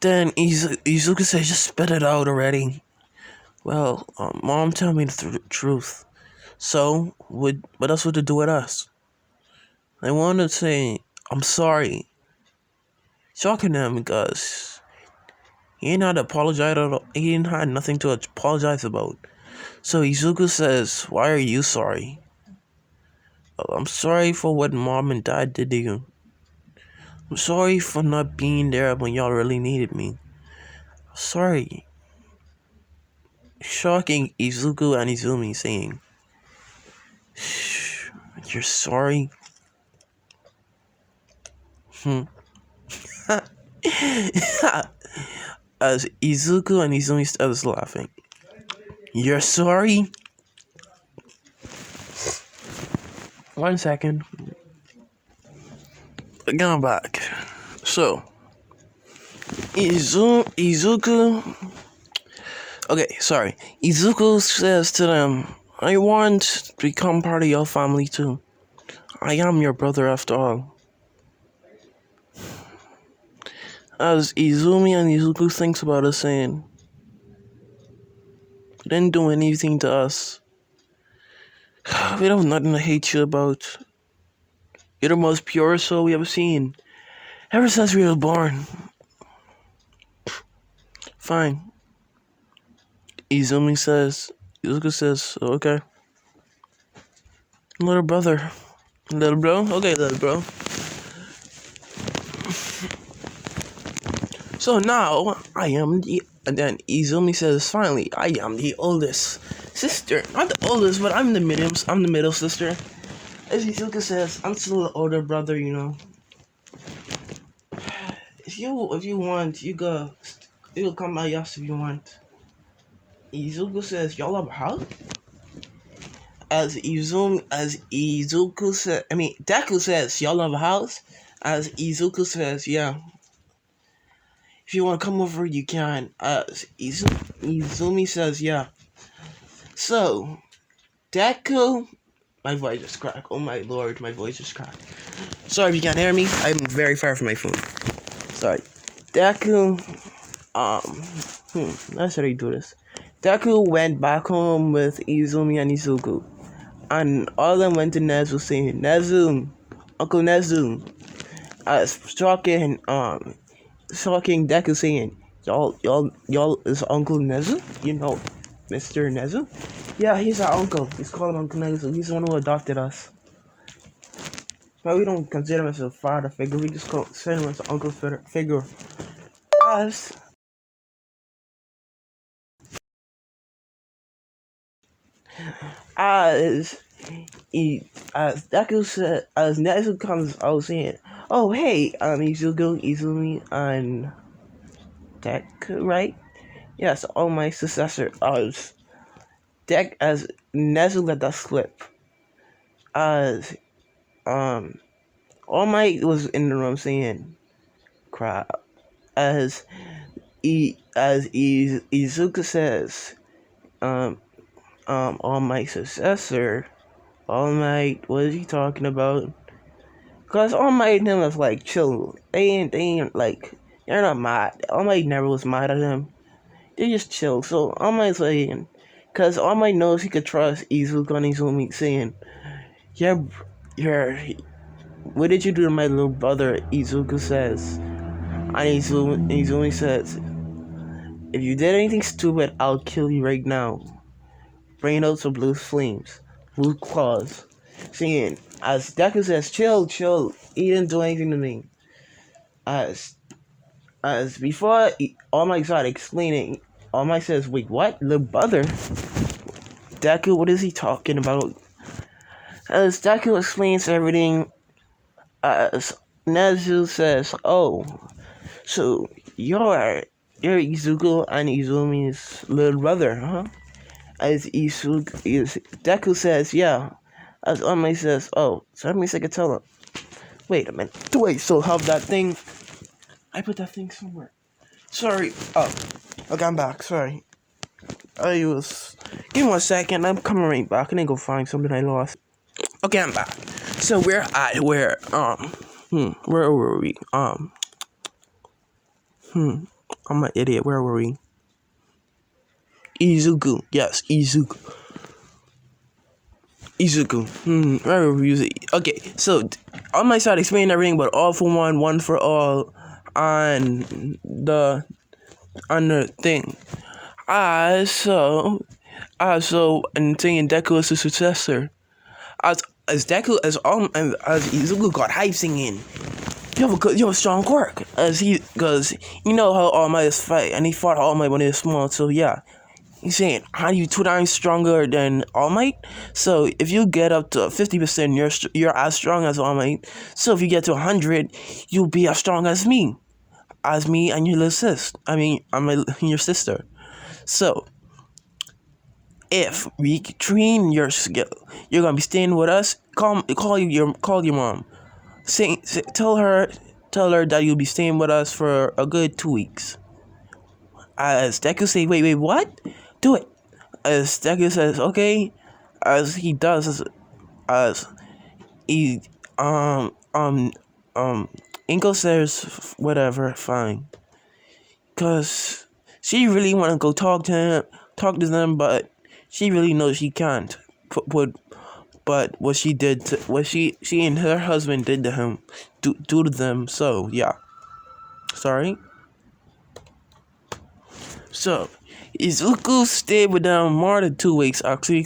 Then Izuku says, "Just spit it out already." Well, Mom, tell me the truth. So, what else would it do with us? I want to say, I'm sorry. Shocking him because he ain't had to apologize at all. He ain't had nothing to apologize about. So Izuku says, "Why are you sorry?" "Well, I'm sorry for what Mom and Dad did to you. I'm sorry for not being there when y'all really needed me. Sorry." Shocking Izuku and Izumi saying, "You're sorry?" As Izuku and Izumi starts laughing. "You're sorry?" 1 second. Going back. So, Izuku. Okay, sorry. Izuku says to them, "I want to become part of your family too. I am your brother after all." As Izumi and Izuku thinks about it, saying, "You didn't do anything to us. We don't have nothing to hate you about. You're the most pure soul we ever seen. Ever since we were born." Fine. Izuku says, "Okay. Little brother. Little bro? Okay, little bro." "So now, and then Izumi says, "Finally, I am the oldest sister. Not the oldest, but I'm the middle sister." As Izuku says, "I'm still the older brother, you know. If you want, you go come by us if you want." Izuku says, "Y'all have a house?" Deku says, "Y'all have a house?" As Izuku says, "Yeah. If you want to come over, you can." As Izumi says, "Yeah." So, Deku... My voice just cracked. Oh my lord, my voice just cracked. Sorry if you can't hear me. I'm very far from my phone. Sorry. Deku... Let's already do this. Deku went back home with Izumi and Izuku. And all of them went to Nezu saying, "Nezu, Uncle Nezu." Shocking Deku saying, y'all is Uncle Nezu? You know, Mr. Nezu? "Yeah, he's our uncle. He's called Uncle Nezu. He's the one who adopted us. But we don't consider him as a father figure. We just consider him as an uncle figure." As as as Deku said, as Nezu comes out saying, "Oh hey, Izuku, Izumi, and Deku, right? Yes, all my successor." As Nezu let that slip. As All Might was in the room saying, "Crap." As Izuku says, All Might's successor. All Might, what is he talking about? Cause All Might and him was like chill. They ain't like, they're not mad. All Might never was mad at him. They just chill. So All Might's saying, cause All Might knows he could trust Izuku and Izumi, saying, "Yeah, what did you do to my little brother?" Izuku says, and Izumi says, "If you did anything stupid, I'll kill you right now. Bring out some blue flames, blue claws." saying, as Deku says, chill, chill. He didn't do anything to me. As before, All Might started explaining. All Might says, wait, what? Little brother? Deku, what is he talking about? As Deku explains everything, as Nezu says, oh, so you're Izuku and Izumi's little brother, huh? As Deku says, yeah. As All Might says, oh, so that means I can tell him. Wait a minute. Wait, so how that thing... I put that thing somewhere. Sorry. Oh, okay, I'm back. Sorry. Give me 1 second. I'm coming right back. I need to go find something I lost. Okay, I'm back. So where were we? I'm an idiot. Where were we? Izuku. Yes, Izuku. Where were we? Okay, so on my side explaining everything, but all for one, one for all, on the thing. And saying Deku is the successor. As Izuku got hype singing. You have a strong quirk. Because you know how All Might is fight, and he fought All Might when he was small. So yeah, he's saying, how you 2 times stronger than All Might? So if you get up to 50%, you're as strong as All Might. So if you get to 100, you'll be as strong as me and your little sis. Your sister. So if we train your skill, you're gonna be staying with us. Call your mom. Tell her that you'll be staying with us for a good 2 weeks. As Deku say, wait, what? Do it. As Deku says, okay. As he does, as he Inko says, whatever, fine. Cause she really wanna go talk to them, but she really knows she can't. But what she did, what she and her husband did to him, do to them. So yeah, sorry. So Izuku stayed with them more than 2 weeks actually,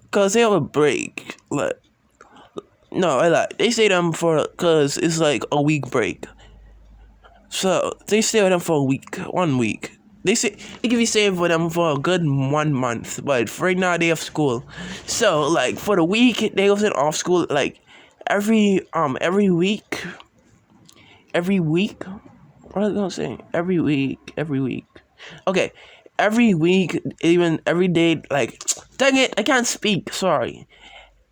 cause they have a break. They stayed them cause it's like a week break. So they stay with them for 1 week. They could be staying with them for a good 1 month, but for right now they have school. So for the week they was off school every week. Every week. What was I gonna say? Every week. Okay. Every week, even every day, dang it, I can't speak, sorry.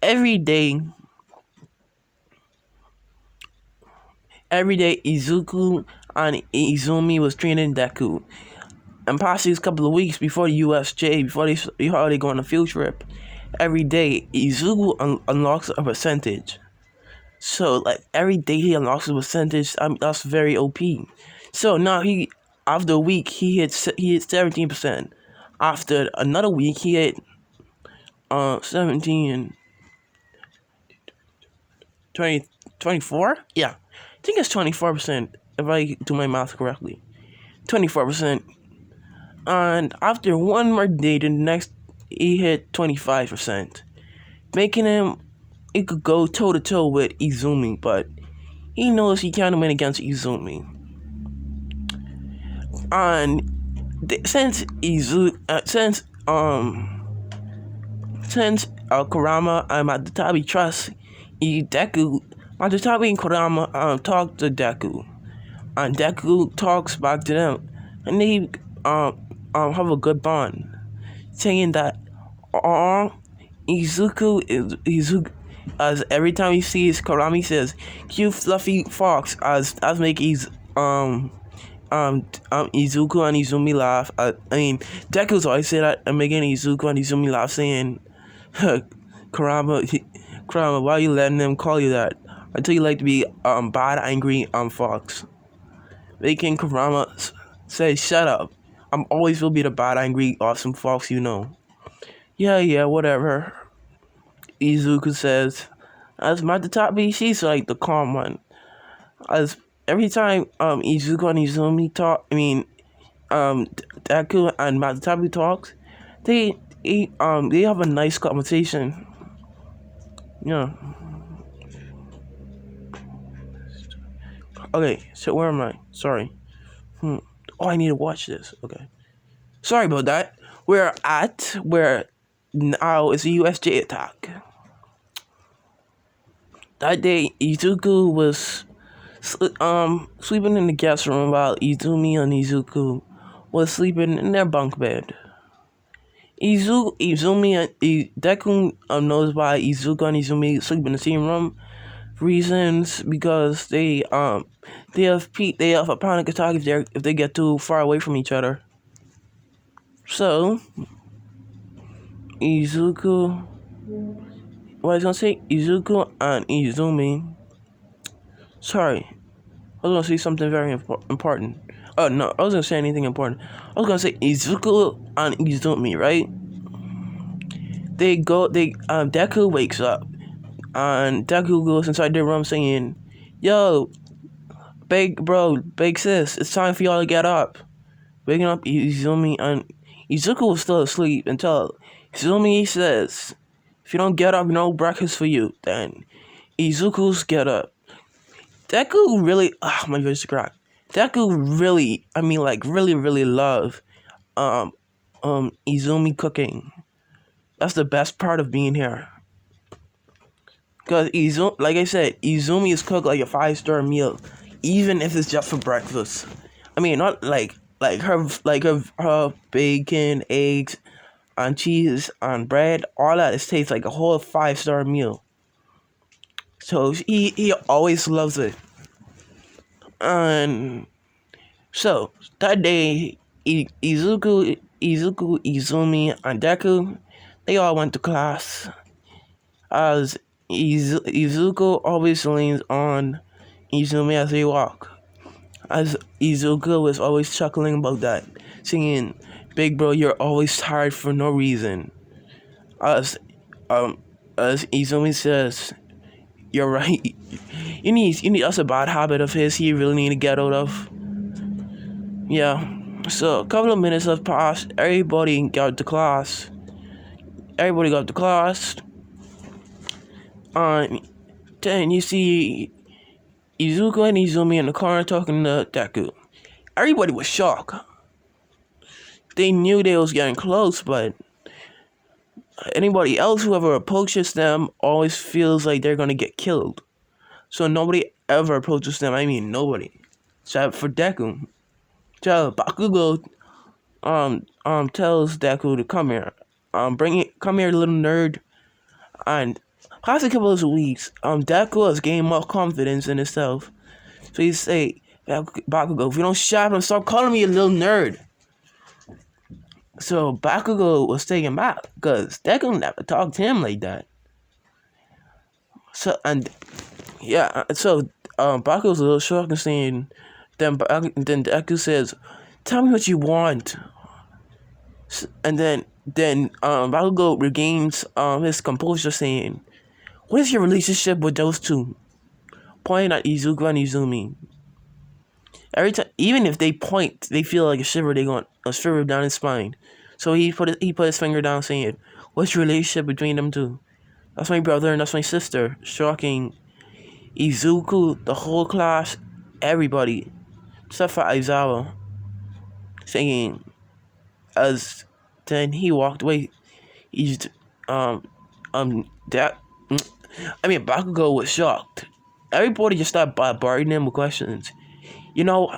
Every day Izuku and Izumi was training Deku. And past these couple of weeks before the USJ, before they go on a field trip, every day Izuku unlocks a percentage. So every day he unlocks a percentage. That's very OP. So now after a week he hit 17%. After another week he hit 17, 20, 24. Yeah, I think it's 24% if I do my math correctly. 24%. And after one more day, the next he hit 25%, making him. It could go toe to toe with Izumi, but he knows he can't win against Izumi. And since Kurama and Matatabi trust Deku, Matatabi and Kurama talk to Deku, and Deku talks back to them, and they have a good bond, saying that Izuku, as every time he sees Kurama, he says, "Cute fluffy fox," as make Izuku and Izumi laugh. Deku's always say that and making Izuku and Izumi laugh, saying, Kurama, why are you letting them call you that? I tell you like to be bad, angry fox. Making Kurama say, "Shut up. I'm always will be the bad, angry, awesome fox, you know." Yeah, whatever. Izuku says, as Matatabi, she's the calm one. As every time Izuku and Izumi talk, Deku and Matatabi talks, they have a nice conversation. Yeah. Okay, so where am I? Sorry. Oh, I need to watch this. Okay. Sorry about that. We're at where now it's a USJ attack. That day, Izuku was sleeping in the guest room while Izumi and Izuku was sleeping in their bunk bed. Izumi and Deku knows why Izuku and Izumi sleep in the same room. Reasons because they have a panic attack if they get too far away from each other. So Izuku, what I was gonna say, Izuku and Izumi. Sorry, I was gonna say something very important. Oh no, I wasn't gonna say anything important. I was gonna say Izuku and Izumi, right? Deku wakes up and Deku goes inside their room saying, "Yo, big sis, it's time for y'all to get up." Waking up Izumi and Izuku was still asleep until Izumi says, "If you don't get up, no breakfast for you." Then Izuku's get up. Deku really, my voice is cracked. Deku really, really love Izumi cooking. That's the best part of being here. Cause Izumi, like I said, Izumi is cooked like a 5-star meal, even if it's just for breakfast. I mean, not her bacon, eggs, and cheese and bread. All that it tastes like a whole 5-star meal. So he always loves it. And so that day, Izuku, Izumi, and Deku, they all went to class. As Izuku always leans on Izumi as they walk. As Izuku was always chuckling about that, singing, "Big bro, you're always tired for no reason." As as Izumi says, "You're right. That's a bad habit of his. He really need to get out of." Yeah. So a couple of minutes have passed. Everybody got to class. Then you see Izuku and Izumi in the car talking to Deku. Everybody was shocked. They knew they was getting close, but anybody else who ever approaches them always feels like they're gonna get killed. So nobody ever approaches them. I mean, nobody, except for Deku. So Bakugo tells Deku to come here. Come here, little nerd. And past a couple of weeks, Deku has gained more confidence in himself. So he say, "Bakugo, if you don't shut up and stop calling me a little nerd." So Bakugo was taken back because Deku never talked to him like that. So Bakugo was a little shocked and saying, then Deku says, "Tell me what you want." And then Bakugo regains his composure, saying, "What is your relationship with those two?" Pointing at Izuku and Izumi. Every time, even if they point, they feel like a shiver down his spine. So he put his finger down, saying, "What's your relationship between them two?" "That's my brother and that's my sister." Shocking Izuku, the whole class, everybody, except for Aizawa, saying, as then he walked away. Bakugo was shocked. Everybody just started bombarding him with questions.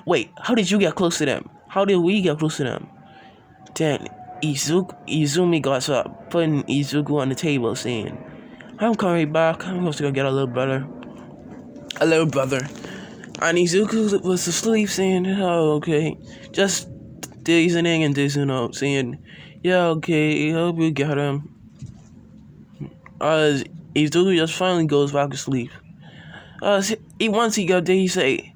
Wait, how did you get close to them? How did we get close to them? Then Izumi got up, putting Izuku on the table, saying, "I'm coming back. I'm going to go get a little brother." And Izuku was asleep, saying, "Oh, okay." Just dazing in and dazing out, saying, "Yeah, okay, I hope you get him." As Izuku just finally goes back to sleep. Once he got there, he say,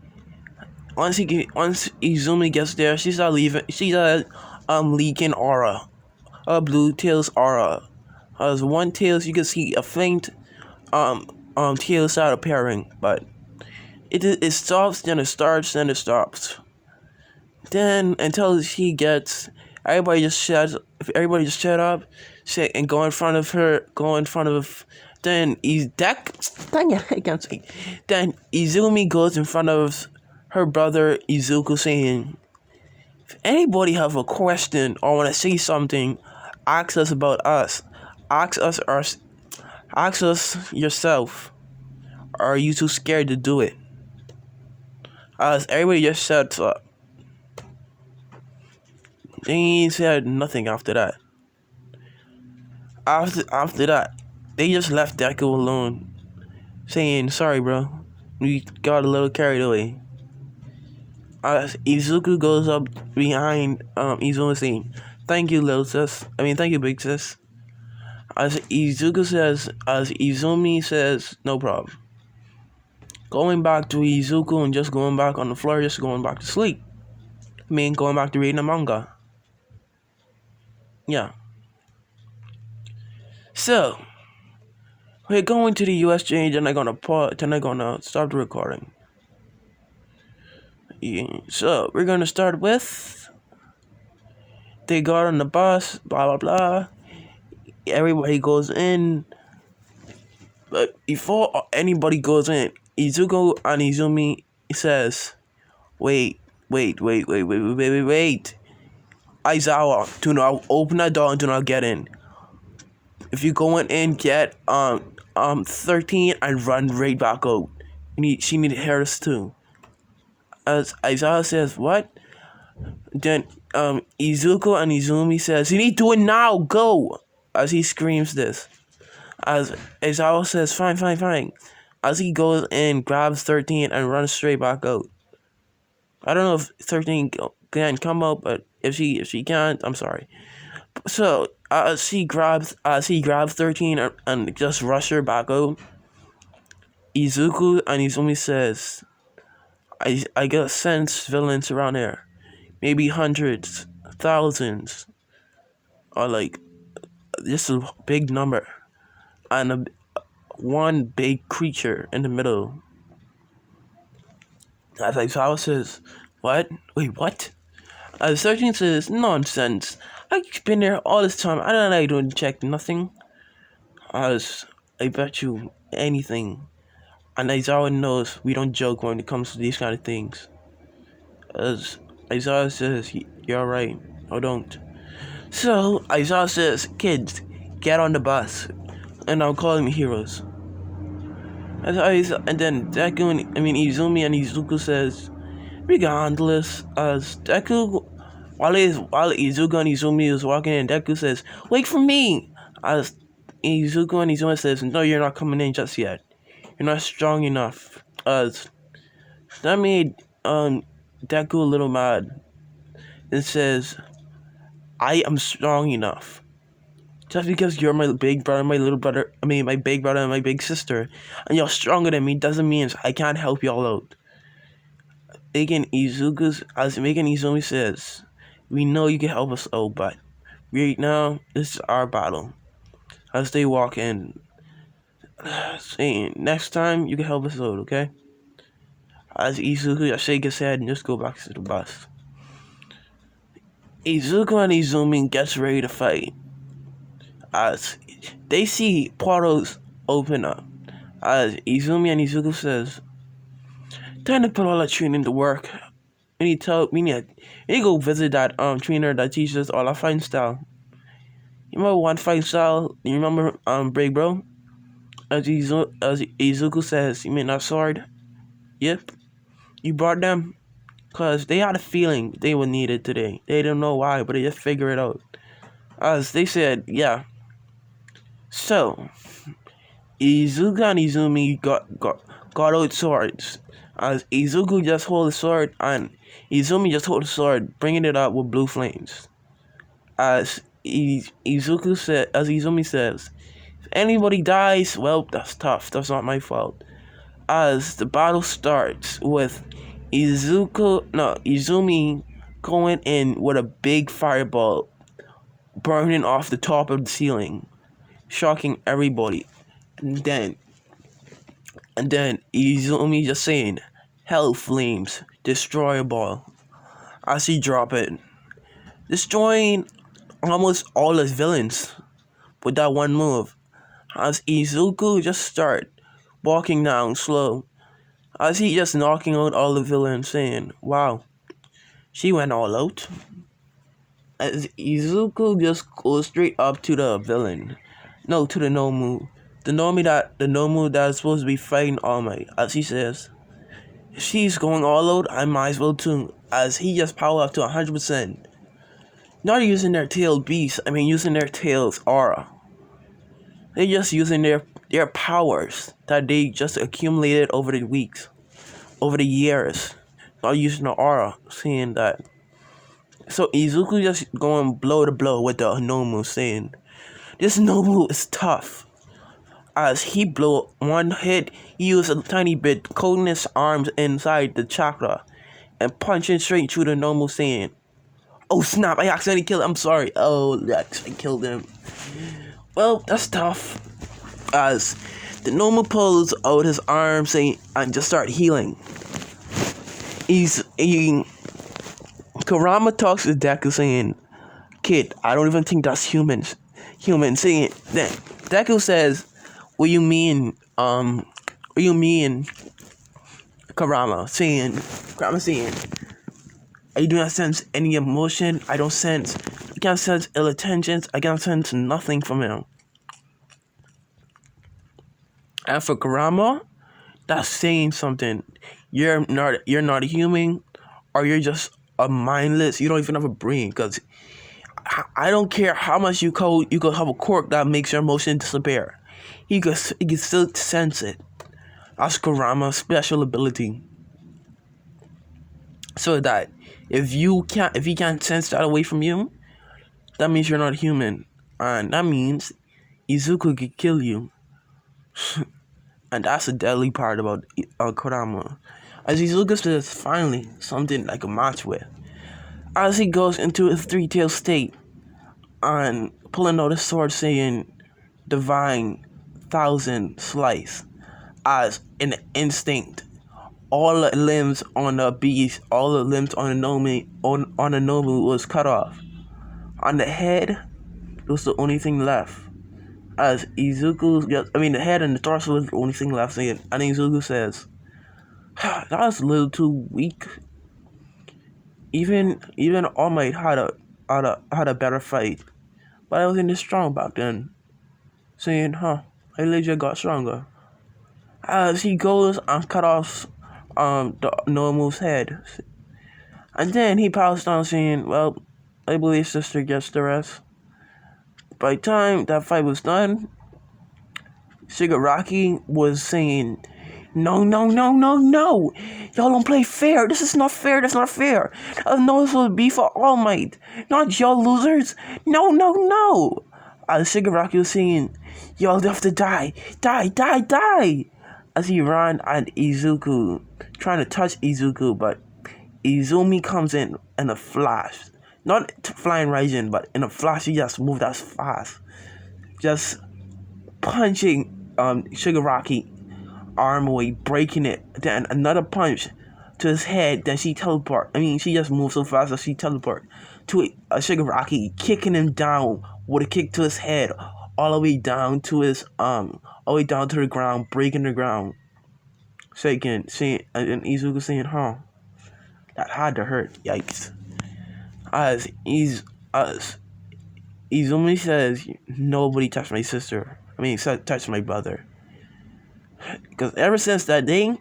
once Izumi gets there, she started leaking aura, a blue tail's aura. As one tail, you can see a faint tail start appearing, but it stops, then it starts, then it stops. Then until she gets If everybody just shut up, sit and go in front of her, then dang it, I can't say. Then Izumi goes in front of her brother Izuku saying, if anybody have a question or want to say something, ask us about us. Ask us our, ask us yourself. Or are you too scared to do it? As everybody just shuts up. They said nothing after that. After that, they just left Deku alone, saying, sorry bro, we got a little carried away. As Izuku goes up behind Izumi saying, thank you little sis, thank you big sis. As Izumi says, no problem. Going back to Izuku and just going back on the floor, just going back to sleep. Going back to reading the manga. Yeah. So, we're going to the USJ, then I'm gonna stop the recording. Yeah. So, we're gonna start with, they got on the bus, blah blah blah. Everybody goes in. But before anybody goes in, Izuku and Izumi says, wait. Aizawa, do not open that door and do not get in. If you go in, get 13 and run right back out. She needed hers too. As Aizawa says, what? Then Izuku and Izumi says, you need to do it now, go! As he screams this. As Aizawa says, fine. As he goes in, grabs 13 and runs straight back out. I don't know if 13 can come out, but if she can't, I'm sorry. So he grabs 13 and just rush her back out. Izuku and Izumi says, I get a sense villains around here. Maybe hundreds, thousands, or like just a big number. And one big creature in the middle. As Aizawa says, what? Wait, what? As 13 says, nonsense. I've been there all this time. I don't know, I don't check nothing. As I bet you anything. And Aizawa knows we don't joke when it comes to these kind of things. As Aizawa says, you're right. I don't. So Aizawa says, kids, get on the bus. And I'll call them heroes. And then Deku, Izumi and Izuku says, we can handle this. As Deku, while Izuku and Izumi is walking in, Deku says, wait for me. As Izuku and Izumi says, no, you're not coming in just yet. You're not strong enough. As that made Deku a little mad. It says, I am strong enough. Just because you're my big brother, my little brother, my big brother and my big sister, and you're stronger than me, doesn't mean I can't help y'all out. Izumi says, we know you can help us out, but right now, this is our battle. As they walk in, saying, next time, you can help us out, okay? As Izuku shake his head and just go back to the bus. Izuku and Izumi gets ready to fight. As they see portals open up. As Izumi and Izuku says, time to put all that training to work. We need to go visit that trainer that teaches us all our fighting style. You remember one fighting style? You remember Break Bro? As Izuku says, you mean that sword? Yep. You brought them? Cause they had a feeling they would need it today. They don't know why, but they just figure it out. As they said, yeah. So Izuku and Izumi got out swords. As Izuku just hold the sword and Izumi just hold the sword, bringing it up with blue flames. As Izumi says, if anybody dies, well, that's tough. That's not my fault. As the battle starts with Izumi going in with a big fireball, burning off the top of the ceiling, shocking everybody. And then Izumi just saying, hell flames, destroy a ball. As he drop it, destroying almost all his villains with that one move. As Izuku just start walking down slow, as he just knocking out all the villains, saying, "Wow, she went all out." As Izuku just goes straight up to the villain, no, to the Nomu, the Nomu that is supposed to be fighting All Might. As he says, "If she's going all out, I might as well too." As he just power up to 100%, not using their tail beast. I mean, using their tails aura. They're just using their powers that they just accumulated over the weeks, over the years. Not using the aura, seeing that. So Izuku just going blow to blow with the Nomu, saying, "This Nomu is tough." As he blew one hit, he used a tiny bit, coating his arms inside the chakra, and punching straight through the Nomu, saying, "Oh snap, I accidentally killed him. I'm sorry. Oh, I killed him." Well, that's tough. As the Nomu pulls out his arms and just start healing. Kurama talks to Deku saying, "Kid, I don't even think that's human." Saying then Deku says, "What you mean? What you mean?" Kurama saying, "I do not sense any emotion. I can't sense ill intentions. I can't sense nothing from him." And for Kurama, that's saying something. You're not a human, or you're just a mindless. You don't even have a brain. Because I don't care how much you could have a quirk that makes your emotion disappear. He can still sense it. That's Kurama's special ability. So that if he can't sense that away from you, that means you're not human, and that means Izuku could kill you. And that's the deadly part about Kurama. As Izuku says, finally, something like a match with. As he goes into his three-tailed state, and pulling out his sword saying, "Divine Thousand Slice." As in instinct, all the limbs on the beast, all the limbs on the Nomu was cut off. On the head, it was the only thing left. As the head and the torso was the only thing left. And Izuku says, "That was a little too weak. Even All Might had a better fight, but I wasn't this strong back then." Saying, "I legit got stronger." As he goes and cut off the Nomu's head, and then he powers down, saying, "Well, I believe sister gets the rest." By the time that fight was done, Shigaraki was saying, "No, no, no, no, no! Y'all don't play fair. This is not fair. That's not fair. No, this will be for All Might, not y'all losers. No, no, no!" As Shigaraki was saying, "Y'all have to die. Die, die, die!" As he ran at Izuku, trying to touch Izuku, but Izumi comes in a flash. Not flying right in, but in a flash, he just moved as fast. Just punching Shigaraki arm away, breaking it. Then another punch to his head. Then she just moved so fast that she teleport to Shigaraki, kicking him down with a kick to his head, all the way down to his all the way down to the ground, breaking the ground. And Izuku saying, that had to hurt. Yikes. As Izumi says, "Nobody touched my sister. Touched my brother." Because ever since that day,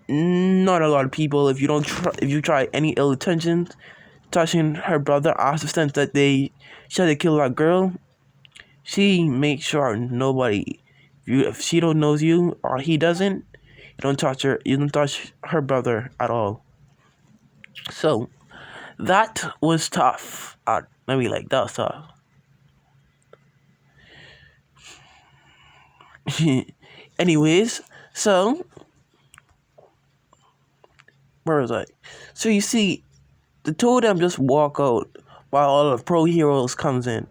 not a lot of people, if you try any ill intentions, touching her brother, after the sense that they tried to kill that girl, she makes sure nobody, if she don't knows you or he doesn't, you don't touch her brother at all. So that was tough. That was tough. Anyways, so where was I? So you see, the two of them just walk out while all the pro heroes comes in.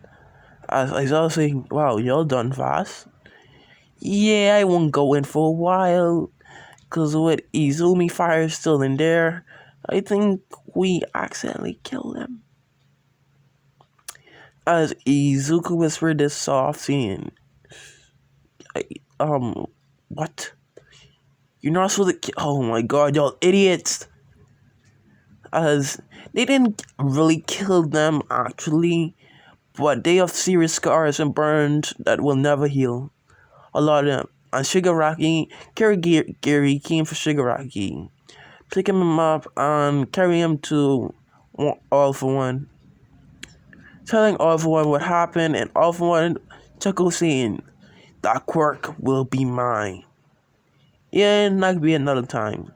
As I was saying, "Wow, y'all done fast." Yeah, I won't go in for a while, cause with Izumi fire still in there, I think we accidentally killed him. as Izuku whispered this soft scene. What? You're not supposed to oh my god, y'all idiots! As they didn't really kill them actually, but they have serious scars and burns that will never heal. A lot of them. And Shigaraki, Gary came for Shigaraki, picking him up and carrying him to All For One, telling All For One what happened, and All For One chuckles saying, "That quirk will be mine." Yeah, and that could be another time.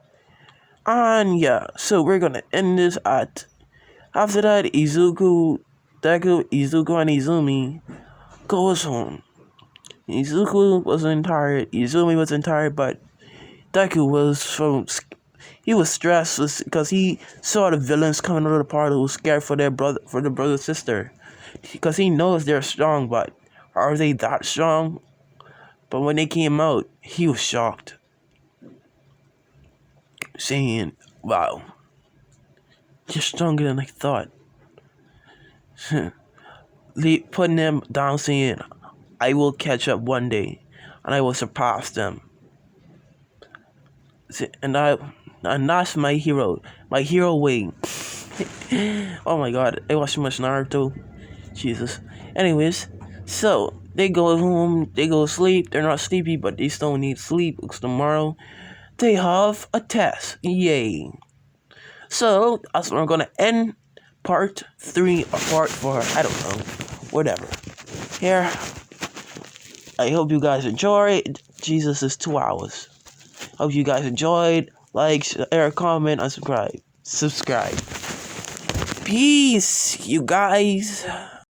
And yeah, so we're gonna end this at after that. Izuku, and Izumi goes home. Izuku wasn't tired. Izumi wasn't tired, but Deku he was stressed because he saw the villains coming out of the portal. Was scared for their brother sister, because he knows they're strong, but are they that strong? But when they came out, he was shocked, saying, "Wow, you're stronger than I thought." Putting them down, saying, "I will catch up one day, and I will surpass them." And that's my hero way. Oh my god, I watch too much Naruto. Jesus. Anyways, so they go home, they go to sleep. They're not sleepy, but they still need sleep because tomorrow they have a test. Yay. So that's where I'm gonna end part 3 or part 4. I don't know. Whatever. Here. I hope you guys enjoyed. Jesus, is 2 hours. Hope you guys enjoyed. Like, share, comment, and subscribe. Peace, you guys.